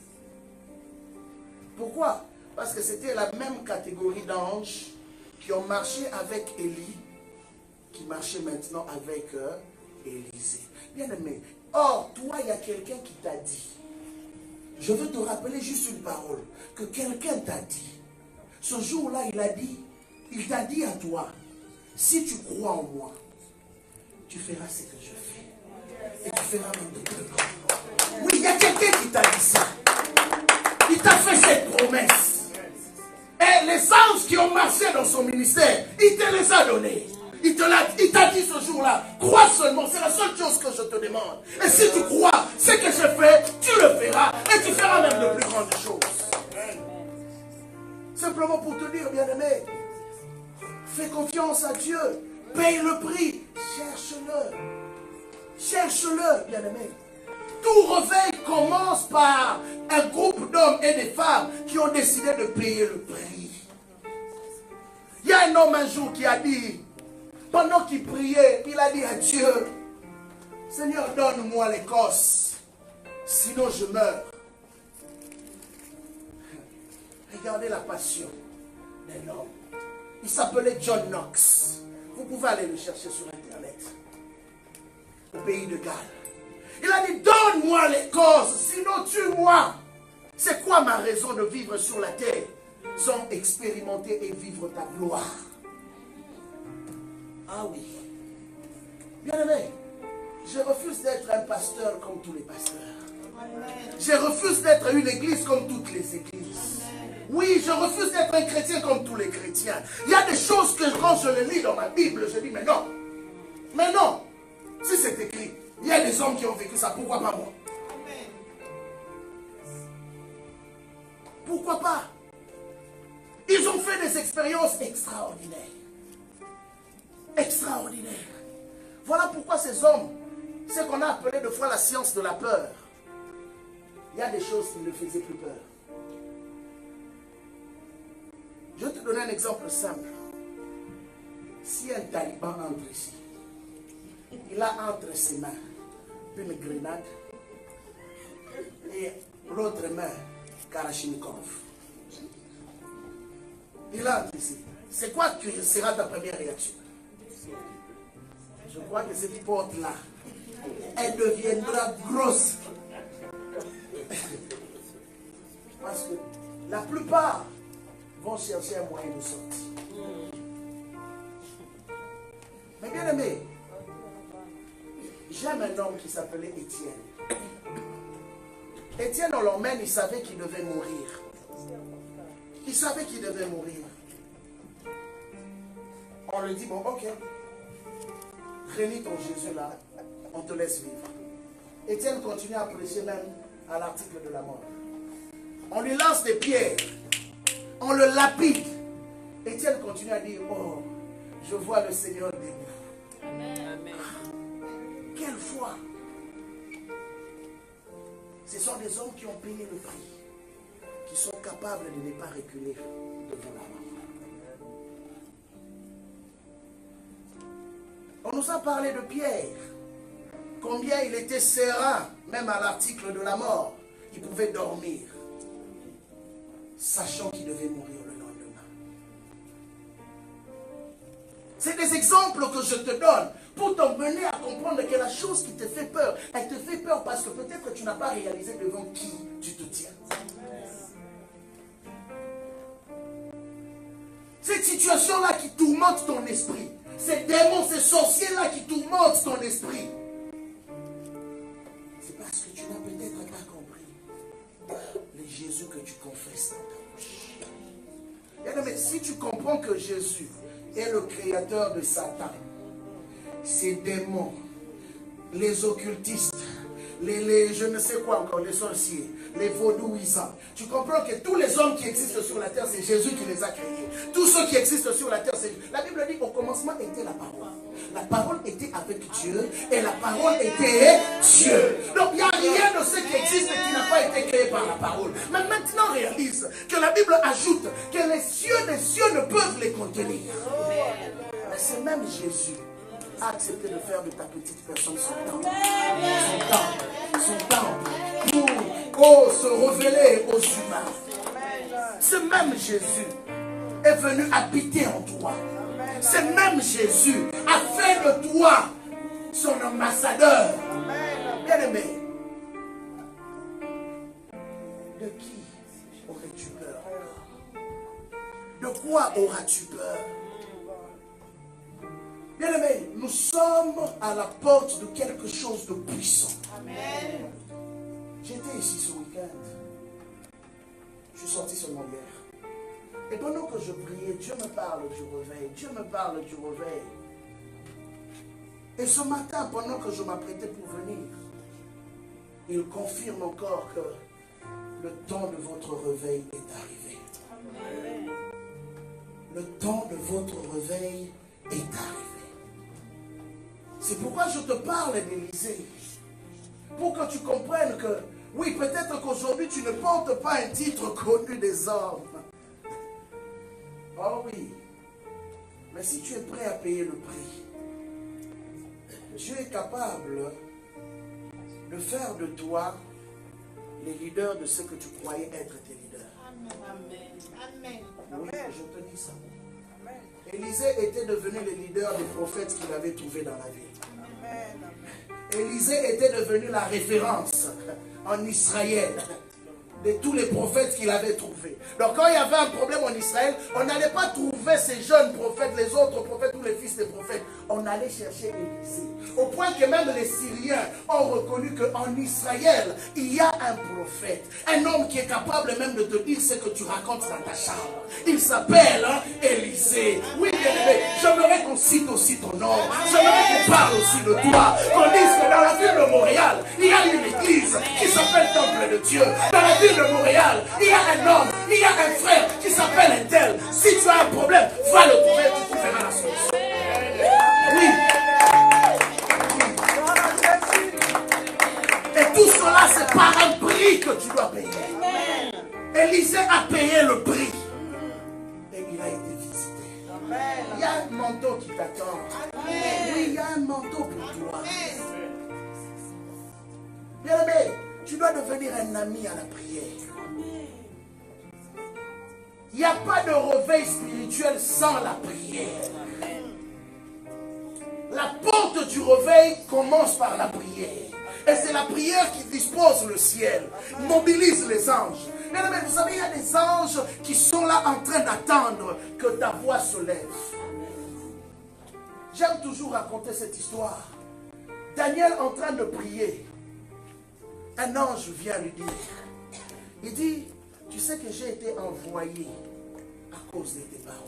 Pourquoi? Parce que c'était la même catégorie d'anges qui ont marché avec Élie, qui marchaient maintenant avec Élisée. Bien aimé, or, toi, il y a quelqu'un qui t'a dit, je veux te rappeler juste une parole, que quelqu'un t'a dit. Ce jour-là, il a dit, Il t'a dit à toi, si tu crois en moi, tu feras ce que je fais. Et tu feras même de plus grand. Oui, il y a quelqu'un qui t'a dit ça. Il t'a fait cette promesse. Et les anges qui ont marché dans son ministère, il te les a donnés. Il t'a dit ce jour-là, crois seulement, c'est la seule chose que je te demande. Et si tu crois, ce que je fais, tu le feras. Et tu feras même de plus grandes choses. Simplement pour te dire, bien-aimé, fais confiance à Dieu. Paye le prix. Cherche-le. Cherche-le, bien-aimé. Tout réveil commence par un groupe d'hommes et de femmes qui ont décidé de payer le prix. Il y a un homme un jour qui a dit, pendant qu'il priait, il a dit à Dieu, Seigneur, donne-moi l'Écosse, sinon je meurs. Regardez la passion d'un homme. Il s'appelait John Knox. Vous pouvez aller le chercher sur Internet. Au pays de Galles. Il a dit, donne-moi l'Écosse, sinon tue-moi. C'est quoi ma raison de vivre sur la terre sans expérimenter et vivre ta gloire? Ah oui. Bien aimé, je refuse d'être un pasteur comme tous les pasteurs. Je refuse d'être une église comme toutes les églises. Oui, je refuse d'être un chrétien comme tous les chrétiens. Il y a des choses que quand je les lis dans ma Bible, je dis, mais non. Mais non. Si c'est écrit, il y a des hommes qui ont vécu ça, pourquoi pas moi? Pourquoi pas? Ils ont fait des expériences extraordinaires. Extraordinaires. Voilà pourquoi ces hommes, ce qu'on a appelé de fois la science de la peur, il y a des choses qui ne faisaient plus peur. Je vais te donner un exemple simple. Si un taliban entre ici, il a entre ses mains une grenade et l'autre main Kalachnikov. Il entre ici. C'est quoi qui sera ta première réaction? Je crois que cette porte-là, elle deviendra grosse. Parce que la plupart vont chercher un moyen de sortir. Mais bien aimé, j'aime un homme qui s'appelait Étienne. Étienne, on l'emmène, il savait qu'il devait mourir. Il savait qu'il devait mourir. On lui dit, bon, ok, réunis ton Jésus là, on te laisse vivre. Étienne continue à prêcher même à l'article de la mort. On lui lance des pierres, on le lapide. Étienne continue à dire, oh, je vois le Seigneur debout. Amen. Quelle foi! Ce sont des hommes qui ont payé le prix, qui sont capables de ne pas reculer devant la mort. On nous a parlé de Pierre, combien il était serein, même à l'article de la mort. Il pouvait dormir, sachant qu'il devait mourir le lendemain. C'est des exemples que je te donne pour t'emmener à comprendre que la chose qui te fait peur, elle te fait peur parce que peut-être tu n'as pas réalisé devant qui tu te tiens. Cette situation-là qui tourmente ton esprit, ces démons, ces sorciers-là qui tourmentent ton esprit, c'est parce que tu n'as peut-être pas compris le Jésus que tu confesses dans ta bouche. Bien, mais si tu comprends que Jésus est le créateur de Satan, ces démons, les occultistes, les je ne sais quoi encore, les sorciers, les vaudouisants. Tu comprends que tous les hommes qui existent sur la terre, c'est Jésus qui les a créés. Tous ceux qui existent sur la terre, c'est Dieu. La Bible dit qu'au commencement était la parole. La parole était avec Dieu et la parole était Dieu. Donc il n'y a rien de ce qui existe qui n'a pas été créé par la parole. Mais maintenant réalise que la Bible ajoute que les cieux des cieux ne peuvent les contenir. Mais c'est même Jésus a accepté de faire de ta petite personne son temple. Son temple pour se révéler aux humains. Ce même Jésus est venu habiter en toi. Ce même Jésus a fait de toi son ambassadeur. Bien-aimé, de qui aurais-tu peur? De quoi auras-tu peur? Bien-aimés, nous sommes à la porte de quelque chose de puissant. Amen. J'étais ici ce week-end. Je suis sorti seulement hier. Et pendant que je priais, Dieu me parle du réveil. Dieu me parle du réveil. Et ce matin, pendant que je m'apprêtais pour venir, il confirme encore que le temps de votre réveil est arrivé. Amen. Le temps de votre réveil est arrivé. C'est pourquoi je te parle d'Élysée. Pour que tu comprennes que, oui, peut-être qu'aujourd'hui tu ne portes pas un titre connu des hommes. Oh oui. Mais si tu es prêt à payer le prix, Dieu est capable de faire de toi les leaders de ce que tu croyais être tes leaders. Amen. Oui, je te dis ça. Élisée était devenu le leader des prophètes qu'il avait trouvés dans la ville. Élisée était devenu la référence en Israël de tous les prophètes qu'il avait trouvés. Donc quand il y avait un problème en Israël, on n'allait pas trouver ces jeunes prophètes, les autres prophètes ou les fils des prophètes. On allait chercher Élisée. Au point que même les Syriens ont reconnu qu'en Israël, il y a un prophète. Un homme qui est capable même de te dire ce que tu racontes dans ta chambre. Il s'appelle Élisée. Oui, bien-aimé, j'aimerais qu'on cite aussi ton nom. J'aimerais qu'on parle aussi de toi. Qu'on dise que dans la ville de Montréal, il y a une église qui s'appelle Temple de Dieu. Dans la ville de Montréal, il y a un homme, il y a un frère qui s'appelle un tel. Si tu as un problème, va le trouver, tu trouveras la solution. Oui. Et tout cela, c'est par un prix que tu dois payer. Élisée a payé le prix. Et il a été visité. Il y a un manteau qui t'attend. Oui, il y a un manteau pour toi. Bien-aimé, tu dois devenir un ami à la prière. Il n'y a pas de réveil spirituel sans la prière. La porte du réveil commence par la prière. Et c'est la prière qui dispose le ciel, mobilise les anges. Bien-aimé, vous savez, il y a des anges qui sont là en train d'attendre que ta voix se lève. J'aime toujours raconter cette histoire. Daniel en train de prier. Un ange vient lui dire, il dit, tu sais que j'ai été envoyé à cause de tes paroles.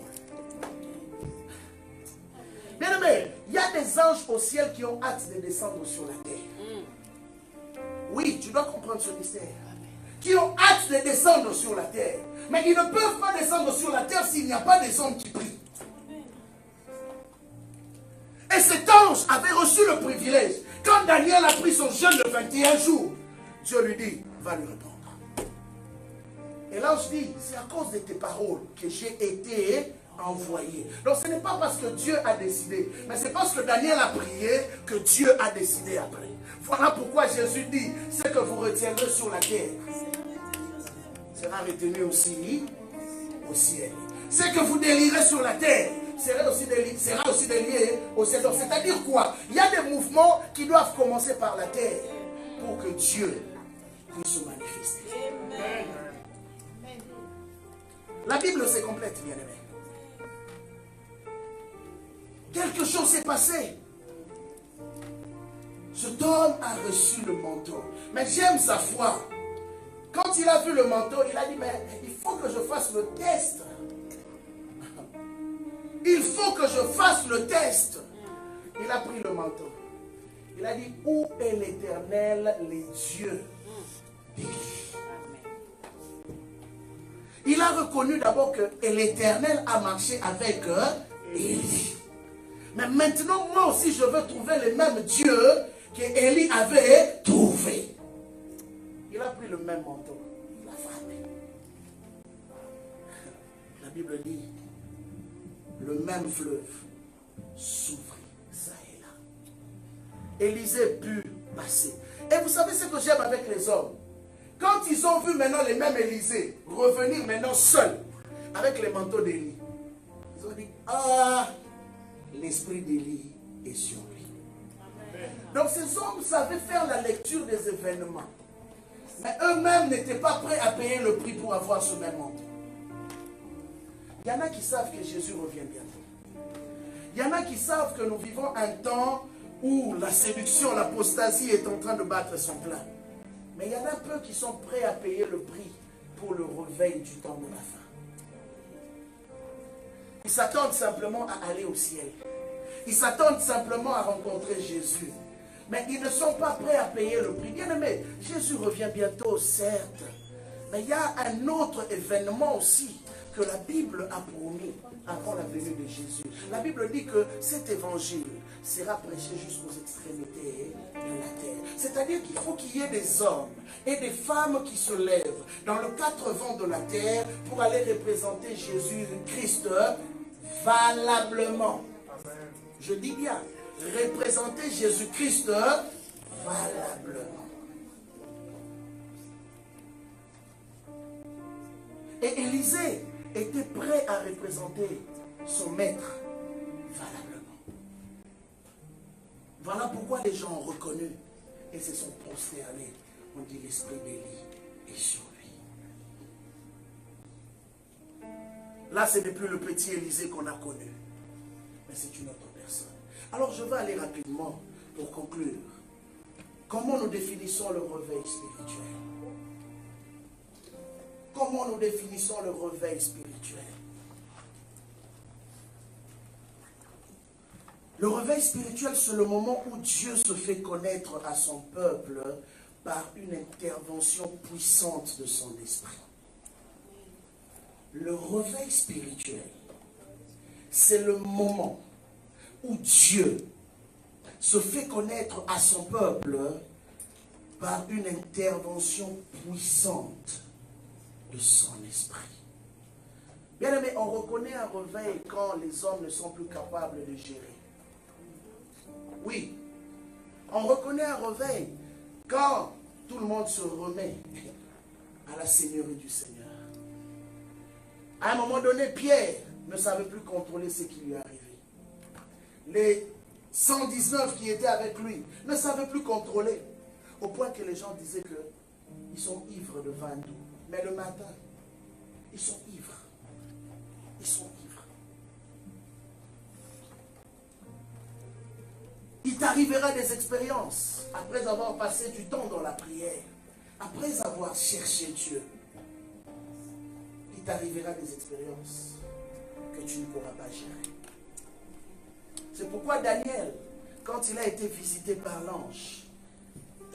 Bien aimé, il y a des anges au ciel qui ont hâte de descendre sur la terre. Oui, tu dois comprendre ce mystère. Qui ont hâte de descendre sur la terre. Mais ils ne peuvent pas descendre sur la terre s'il n'y a pas des hommes qui prient. Et cet ange avait reçu le privilège. Quand Daniel a pris son jeûne de 21 jours, Dieu lui dit, va lui répondre. Et l'ange dit, c'est à cause de tes paroles que j'ai été envoyé. Donc ce n'est pas parce que Dieu a décidé, mais c'est parce que Daniel a prié que Dieu a décidé après. Voilà pourquoi Jésus dit, ce que vous retiendrez sur la terre sera retenu aussi au ciel. Ce que vous délirez sur la terre sera aussi délié au ciel. Donc c'est-à-dire quoi? Il y a des mouvements qui doivent commencer par la terre pour que Dieu puisse se manifester. Amen. La Bible c'est complète, bien aimé. Quelque chose s'est passé. Cet homme a reçu le manteau. Mais j'aime sa foi. Quand il a vu le manteau, il a dit, mais il faut que je fasse le test. Il faut que je fasse le test. Il a pris le manteau. Il a dit, où est l'Éternel, les dieux d'Élie? Il a reconnu d'abord que l'Éternel a marché avec Élie. Mais maintenant, moi aussi, je veux trouver les mêmes dieux qu'Élie avait trouvés. Il a pris le même manteau. Il a frappé. La Bible dit, le même fleuve s'ouvrit, ça et là. Élisée put passer. Et vous savez ce que j'aime avec les hommes? Quand ils ont vu maintenant les mêmes Élisée revenir maintenant seuls avec les manteaux d'Élie, ils ont dit, ah, l'esprit d'Élie est sur lui. Donc ces hommes savaient faire la lecture des événements. Mais eux-mêmes n'étaient pas prêts à payer le prix pour avoir ce même manteau. Il y en a qui savent que Jésus revient bientôt. Il y en a qui savent que nous vivons un temps où la séduction, l'apostasie est en train de battre son plein. Mais il y en a peu qui sont prêts à payer le prix pour le réveil du temps de la fin. Ils s'attendent simplement à aller au ciel. Ils s'attendent simplement à rencontrer Jésus. Mais ils ne sont pas prêts à payer le prix. Bien aimé, Jésus revient bientôt, certes. Mais il y a un autre événement aussi que la Bible a promis avant la venue de Jésus. La Bible dit que cet évangile sera prêché jusqu'aux extrémités de la terre. C'est-à-dire qu'il faut qu'il y ait des hommes et des femmes qui se lèvent dans le quatre vents de la terre pour aller représenter Jésus-Christ valablement. Je dis bien, représenter Jésus-Christ valablement. Et Élisée était prêt à représenter son maître valablement. Voilà pourquoi les gens ont reconnu et se sont prosternés. On dit l'esprit d'Élie est sur lui. Là, ce n'est plus le petit Élisée qu'on a connu, mais c'est une autre personne. Alors, je vais aller rapidement pour conclure. Comment nous définissons le réveil spirituel? Comment nous définissons le réveil spirituel? Le réveil spirituel, c'est le moment où Dieu se fait connaître à son peuple par une intervention puissante de son esprit. Le réveil spirituel, c'est le moment où Dieu se fait connaître à son peuple par une intervention puissante de son esprit. Bien aimé, on reconnaît un réveil quand les hommes ne sont plus capables de gérer. Oui, on reconnaît un réveil quand tout le monde se remet à la seigneurie du Seigneur. À un moment donné, Pierre ne savait plus contrôler ce qui lui arrivait. Les 119 qui étaient avec lui ne savaient plus contrôler, au point que les gens disaient qu'ils sont ivres de vin doux. Mais le matin, ils sont ivres. Ils sont ivres. Il t'arrivera des expériences après avoir passé du temps dans la prière, après avoir cherché Dieu. Il t'arrivera des expériences que tu ne pourras pas gérer. C'est pourquoi Daniel, quand il a été visité par l'ange,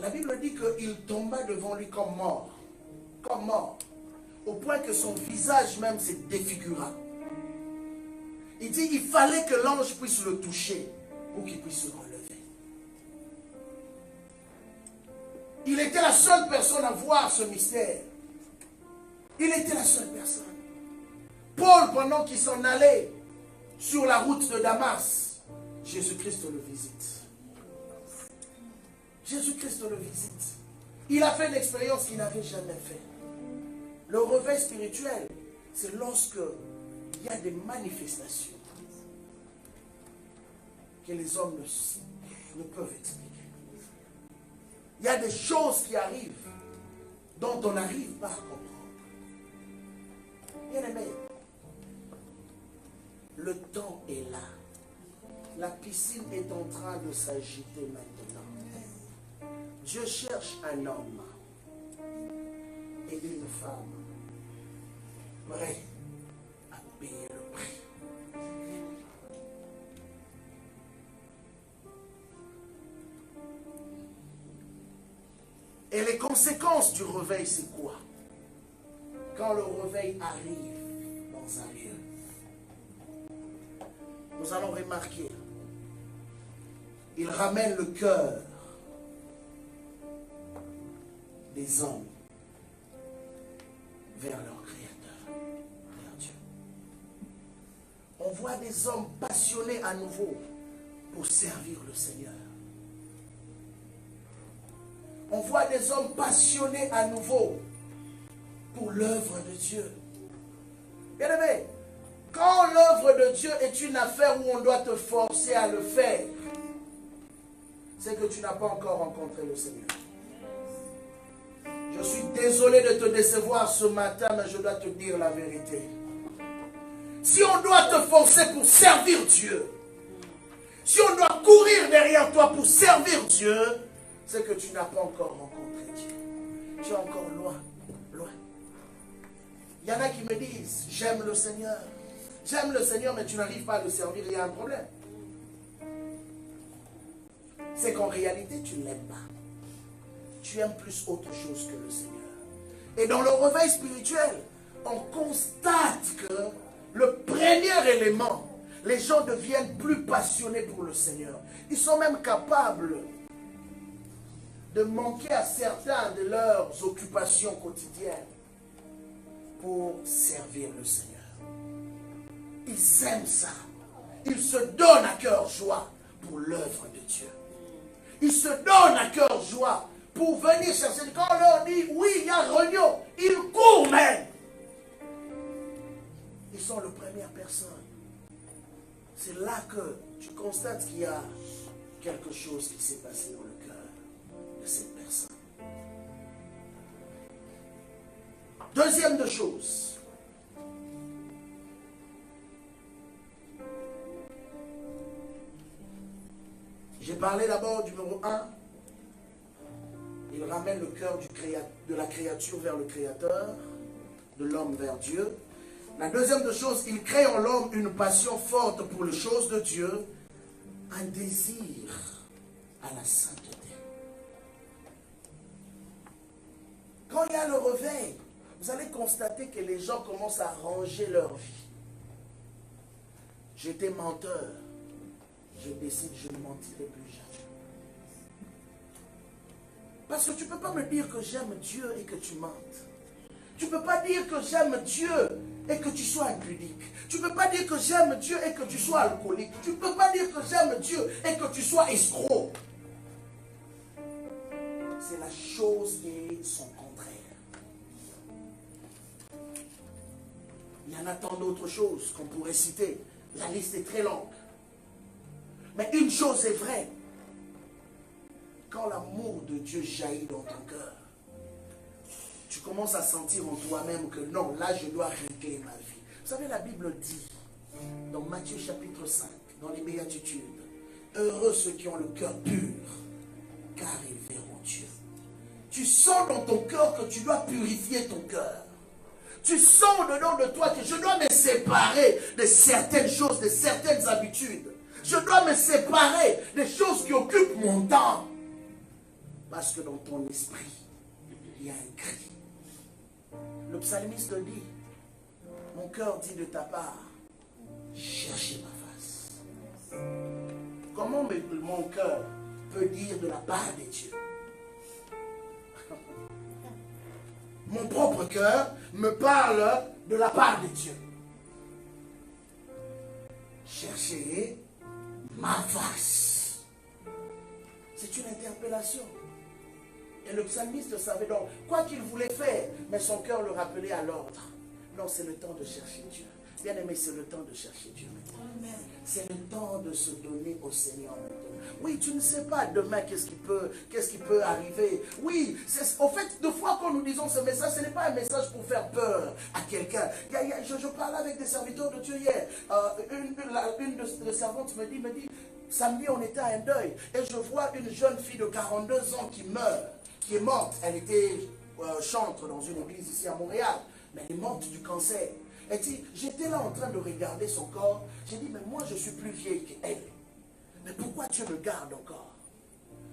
la Bible dit qu'il tomba devant lui comme mort. Comme mort. Au point que son visage même se défigura. Il dit qu'il fallait que l'ange puisse le toucher pour qu'il puisse se relever. Il était la seule personne à voir ce mystère. Il était la seule personne. Paul, pendant qu'il s'en allait sur la route de Damas, Jésus-Christ le visite. Jésus-Christ le visite. Il a fait une expérience qu'il n'avait jamais faite. Le réveil spirituel, c'est lorsque il y a des manifestations que les hommes ne peuvent expliquer. Il y a des choses qui arrivent dont on n'arrive pas à comprendre. Bien aimé, le temps est là. La piscine est en train de s'agiter maintenant. Dieu cherche un homme et une femme prêts à payer le prix. Et les conséquences du réveil, c'est quoi? Quand le réveil arrive dans un lieu, nous allons remarquer, il ramène le cœur des hommes vers leur Créateur, vers Dieu. On voit des hommes passionnés à nouveau pour servir le Seigneur. On voit des hommes passionnés à nouveau pour l'œuvre de Dieu. Bien aimé, quand l'œuvre de Dieu est une affaire où on doit te forcer à le faire, c'est que tu n'as pas encore rencontré le Seigneur. Je suis désolé de te décevoir ce matin, mais je dois te dire la vérité. Si on doit te forcer pour servir Dieu, Si on doit courir derrière toi pour servir Dieu, c'est que tu n'as pas encore rencontré Dieu. Tu es encore loin, loin. Il y en a qui me disent, j'aime le Seigneur. J'aime le Seigneur, mais tu n'arrives pas à le servir, il y a un problème. C'est qu'en réalité, tu ne l'aimes pas. Tu aimes plus autre chose que le Seigneur. Et dans le réveil spirituel, on constate que le premier élément, les gens deviennent plus passionnés pour le Seigneur. Ils sont même capables de manquer à certains de leurs occupations quotidiennes pour servir le Seigneur. Ils aiment ça. Ils se donnent à cœur joie pour l'œuvre de Dieu. Ils se donnent à cœur joie pour venir chercher. Quand on leur dit, oui, il y a réunion, ils courent même. Ils sont les premières personnes. C'est là que tu constates qu'il y a quelque chose qui s'est passé dans le cœur de cette personne. Deuxième de choses. J'ai parlé d'abord du numéro 1. Il ramène le cœur de la créature vers le Créateur, de l'homme vers Dieu. La deuxième de choses, il crée en l'homme une passion forte pour les choses de Dieu, un désir à la sainteté. Quand il y a le réveil, vous allez constater que les gens commencent à ranger leur vie. J'étais menteur. Je décide, je ne mentirai plus jamais. Parce que tu ne peux pas me dire que j'aime Dieu et que tu mentes. Tu ne peux pas dire que j'aime Dieu et que tu sois impudique. Tu ne peux pas dire que j'aime Dieu et que tu sois alcoolique. Tu ne peux pas dire que j'aime Dieu et que tu sois escroc. C'est la chose et son contraire. Il y en a tant d'autres choses qu'on pourrait citer. La liste est très longue. Mais une chose est vraie. Quand l'amour de Dieu jaillit dans ton cœur, tu commences à sentir en toi-même que non, là je dois régler ma vie. Vous savez, la Bible dit, dans Matthieu chapitre 5, dans les béatitudes, heureux ceux qui ont le cœur pur, car ils verront Dieu. Tu sens dans ton cœur que tu dois purifier ton cœur. Tu sens dedans de toi que je dois me séparer de certaines choses, de certaines habitudes. Je dois me séparer des choses qui occupent mon temps. Parce que dans ton esprit, il y a un cri. Le psalmiste dit, mon cœur dit de ta part, cherchez ma face. Comment mon cœur peut dire de la part de Dieu? Mon propre cœur me parle de la part de Dieu. Cherchez ma face. C'est une interpellation. Et le psalmiste savait donc, quoi qu'il voulait faire, mais son cœur le rappelait à l'ordre. Non, c'est le temps de chercher Dieu. Bien aimé, c'est le temps de chercher Dieu maintenant. C'est le temps de se donner au Seigneur maintenant. Oui, tu ne sais pas demain qu'est-ce qui peut arriver. Oui, au fait, deux fois quand nous disons ce message, ce n'est pas un message pour faire peur à quelqu'un. Je parlais avec des serviteurs de Dieu hier. Une de servantes me dit, samedi on était à un deuil. Et je vois une jeune fille de 42 ans qui est morte. Elle était chantre dans une église ici à Montréal. Mais elle est morte du cancer. Elle dit, j'étais là en train de regarder son corps. J'ai dit, mais moi je suis plus vieille qu'elle. Mais pourquoi Dieu me garde encore?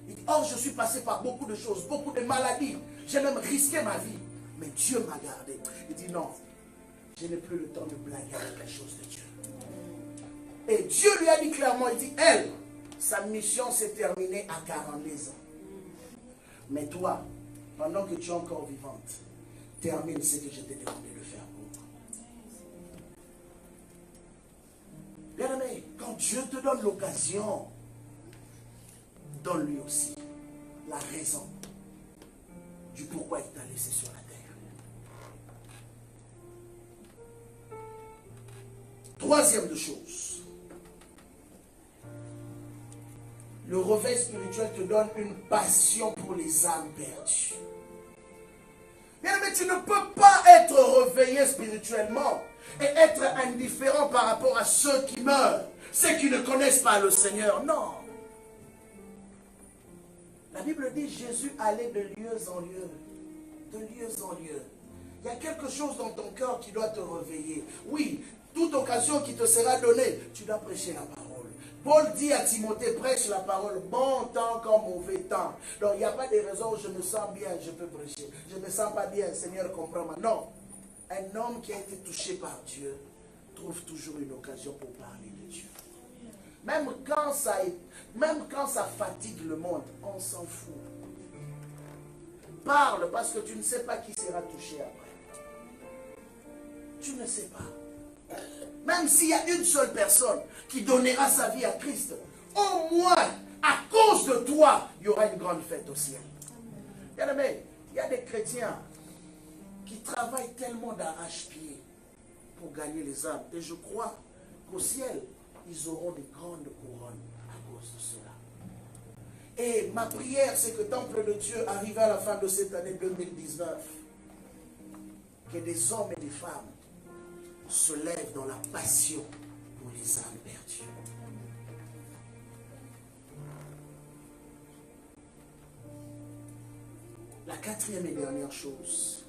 Il dit, oh, je suis passé par beaucoup de choses, beaucoup de maladies. J'ai même risqué ma vie. Mais Dieu m'a gardé. Il dit, non, je n'ai plus le temps de blaguer avec les choses de Dieu. Et Dieu lui a dit clairement, il dit, elle, sa mission s'est terminée à 42 ans. Mais toi, pendant que tu es encore vivante, termine ce que je t'ai demandé de faire pour moi. Bien aimé, quand Dieu te donne l'occasion, donne-lui aussi la raison du pourquoi il t'a laissé sur la terre. Troisième de choses, le réveil spirituel te donne une passion pour les âmes perdues. Bien aimé, tu ne peux pas être réveillé spirituellement et être indifférent par rapport à ceux qui meurent. ceux qui ne connaissent pas le Seigneur. Non. La Bible dit Jésus allait de lieu en lieu. De lieu en lieu. Il y a quelque chose dans ton cœur qui doit te réveiller. Oui, toute occasion qui te sera donnée, tu dois prêcher la parole. Paul dit à Timothée, prêche la parole, bon temps comme mauvais temps. Donc il n'y a pas de raison où je me sens bien, je peux prêcher. Je ne me sens pas bien, Seigneur, comprends-moi. Non. Un homme qui a été touché par Dieu trouve toujours une occasion pour parler de Dieu. Même quand ça fatigue le monde, on s'en fout. Parle parce que tu ne sais pas qui sera touché après. Tu ne sais pas. Même s'il y a une seule personne qui donnera sa vie à Christ, au moins, à cause de toi, il y aura une grande fête au ciel. Bien aimé, il y a des chrétiens qui travaillent tellement d'arrache-pied pour gagner les âmes. Et je crois qu'au ciel, ils auront des grandes couronnes à cause de cela. Et ma prière, c'est que Temple de Dieu, arrivé à la fin de cette année 2019, que des hommes et des femmes se lèvent dans la passion pour les âmes perdues. La quatrième et dernière chose,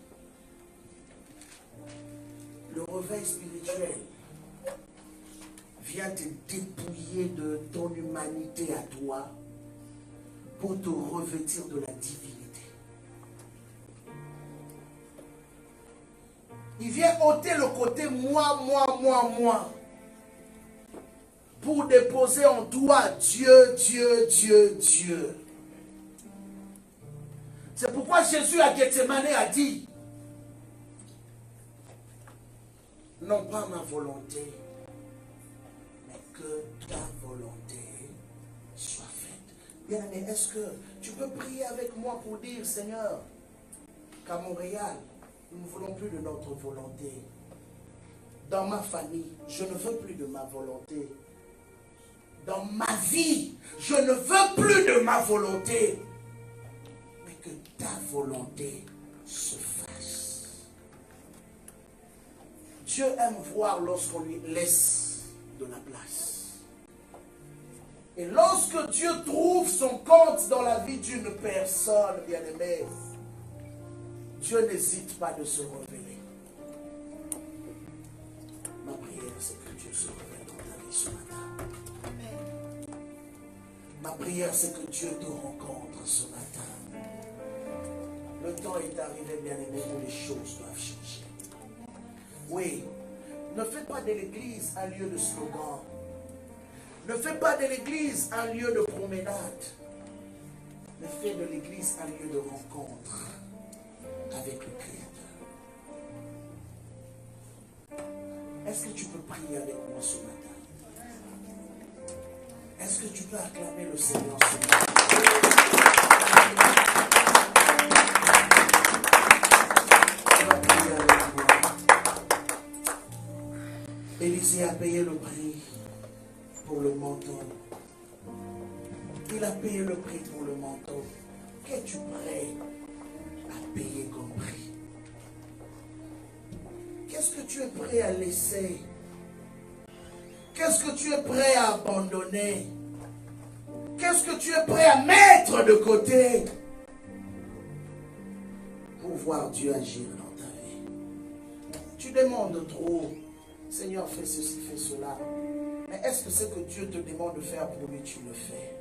le réveil spirituel vient te dépouiller de ton humanité à toi pour te revêtir de la divinité. Il vient ôter le côté moi, pour déposer en toi Dieu, Dieu, Dieu, Dieu. C'est pourquoi Jésus à Gethsemane a dit, non pas ma volonté, mais que ta volonté soit faite. Bien aimé, est-ce que tu peux prier avec moi pour dire, Seigneur, qu'à Montréal, nous ne voulons plus de notre volonté. Dans ma famille, je ne veux plus de ma volonté. Dans ma vie, je ne veux plus de ma volonté. Mais que ta volonté se fasse. Dieu aime voir lorsqu'on lui laisse de la place. Et lorsque Dieu trouve son compte dans la vie d'une personne, bien-aimée, Dieu n'hésite pas de se révéler. Ma prière, c'est que Dieu se révèle dans ta vie ce matin. Ma prière, c'est que Dieu te rencontre ce matin. Le temps est arrivé, bien-aimé, où les choses doivent changer. Oui, ne fais pas de l'église un lieu de slogan. Ne fais pas de l'église un lieu de promenade. Mais fais de l'église un lieu de rencontre avec le Créateur. Est-ce que tu peux prier avec moi ce matin? Est-ce que tu peux acclamer le Seigneur ce matin? Tu vas prier avec moi. Élisée a payé le prix pour le manteau. Il a payé le prix pour le manteau. Qu'es-tu prêt à payer comme prix? Qu'est-ce que tu es prêt à laisser? Qu'est-ce que tu es prêt à abandonner? Qu'est-ce que tu es prêt à mettre de côté pour voir Dieu agir dans ta vie? Tu demandes trop. Seigneur, fais ceci, fais cela. Mais est-ce que ce que Dieu te demande de faire pour lui, tu le fais?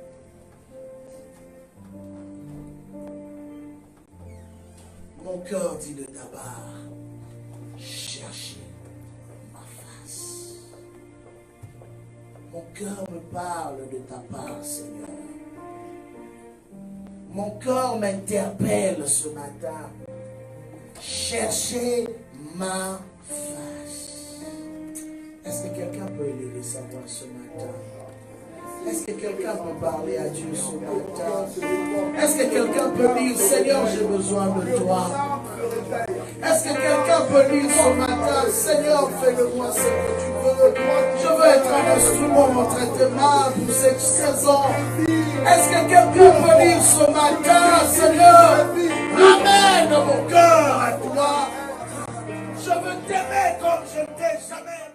Mon cœur dit de ta part, cherchez ma face. Mon cœur me parle de ta part, Seigneur. Mon cœur m'interpelle ce matin. Cherchez ma face. Est-ce que quelqu'un peut élever sa voix ce matin? Est-ce que quelqu'un peut parler à Dieu ce matin? Est-ce que quelqu'un peut dire, Seigneur, j'ai besoin de toi? Est-ce que quelqu'un peut dire ce matin, Seigneur, fais-le-moi ce que tu veux? Je veux être un instrument entre tes mains pour cette saison. Est-ce que quelqu'un peut dire ce matin, Seigneur, ramène mon cœur à toi? Je veux t'aimer comme je ne t'ai jamais aimé.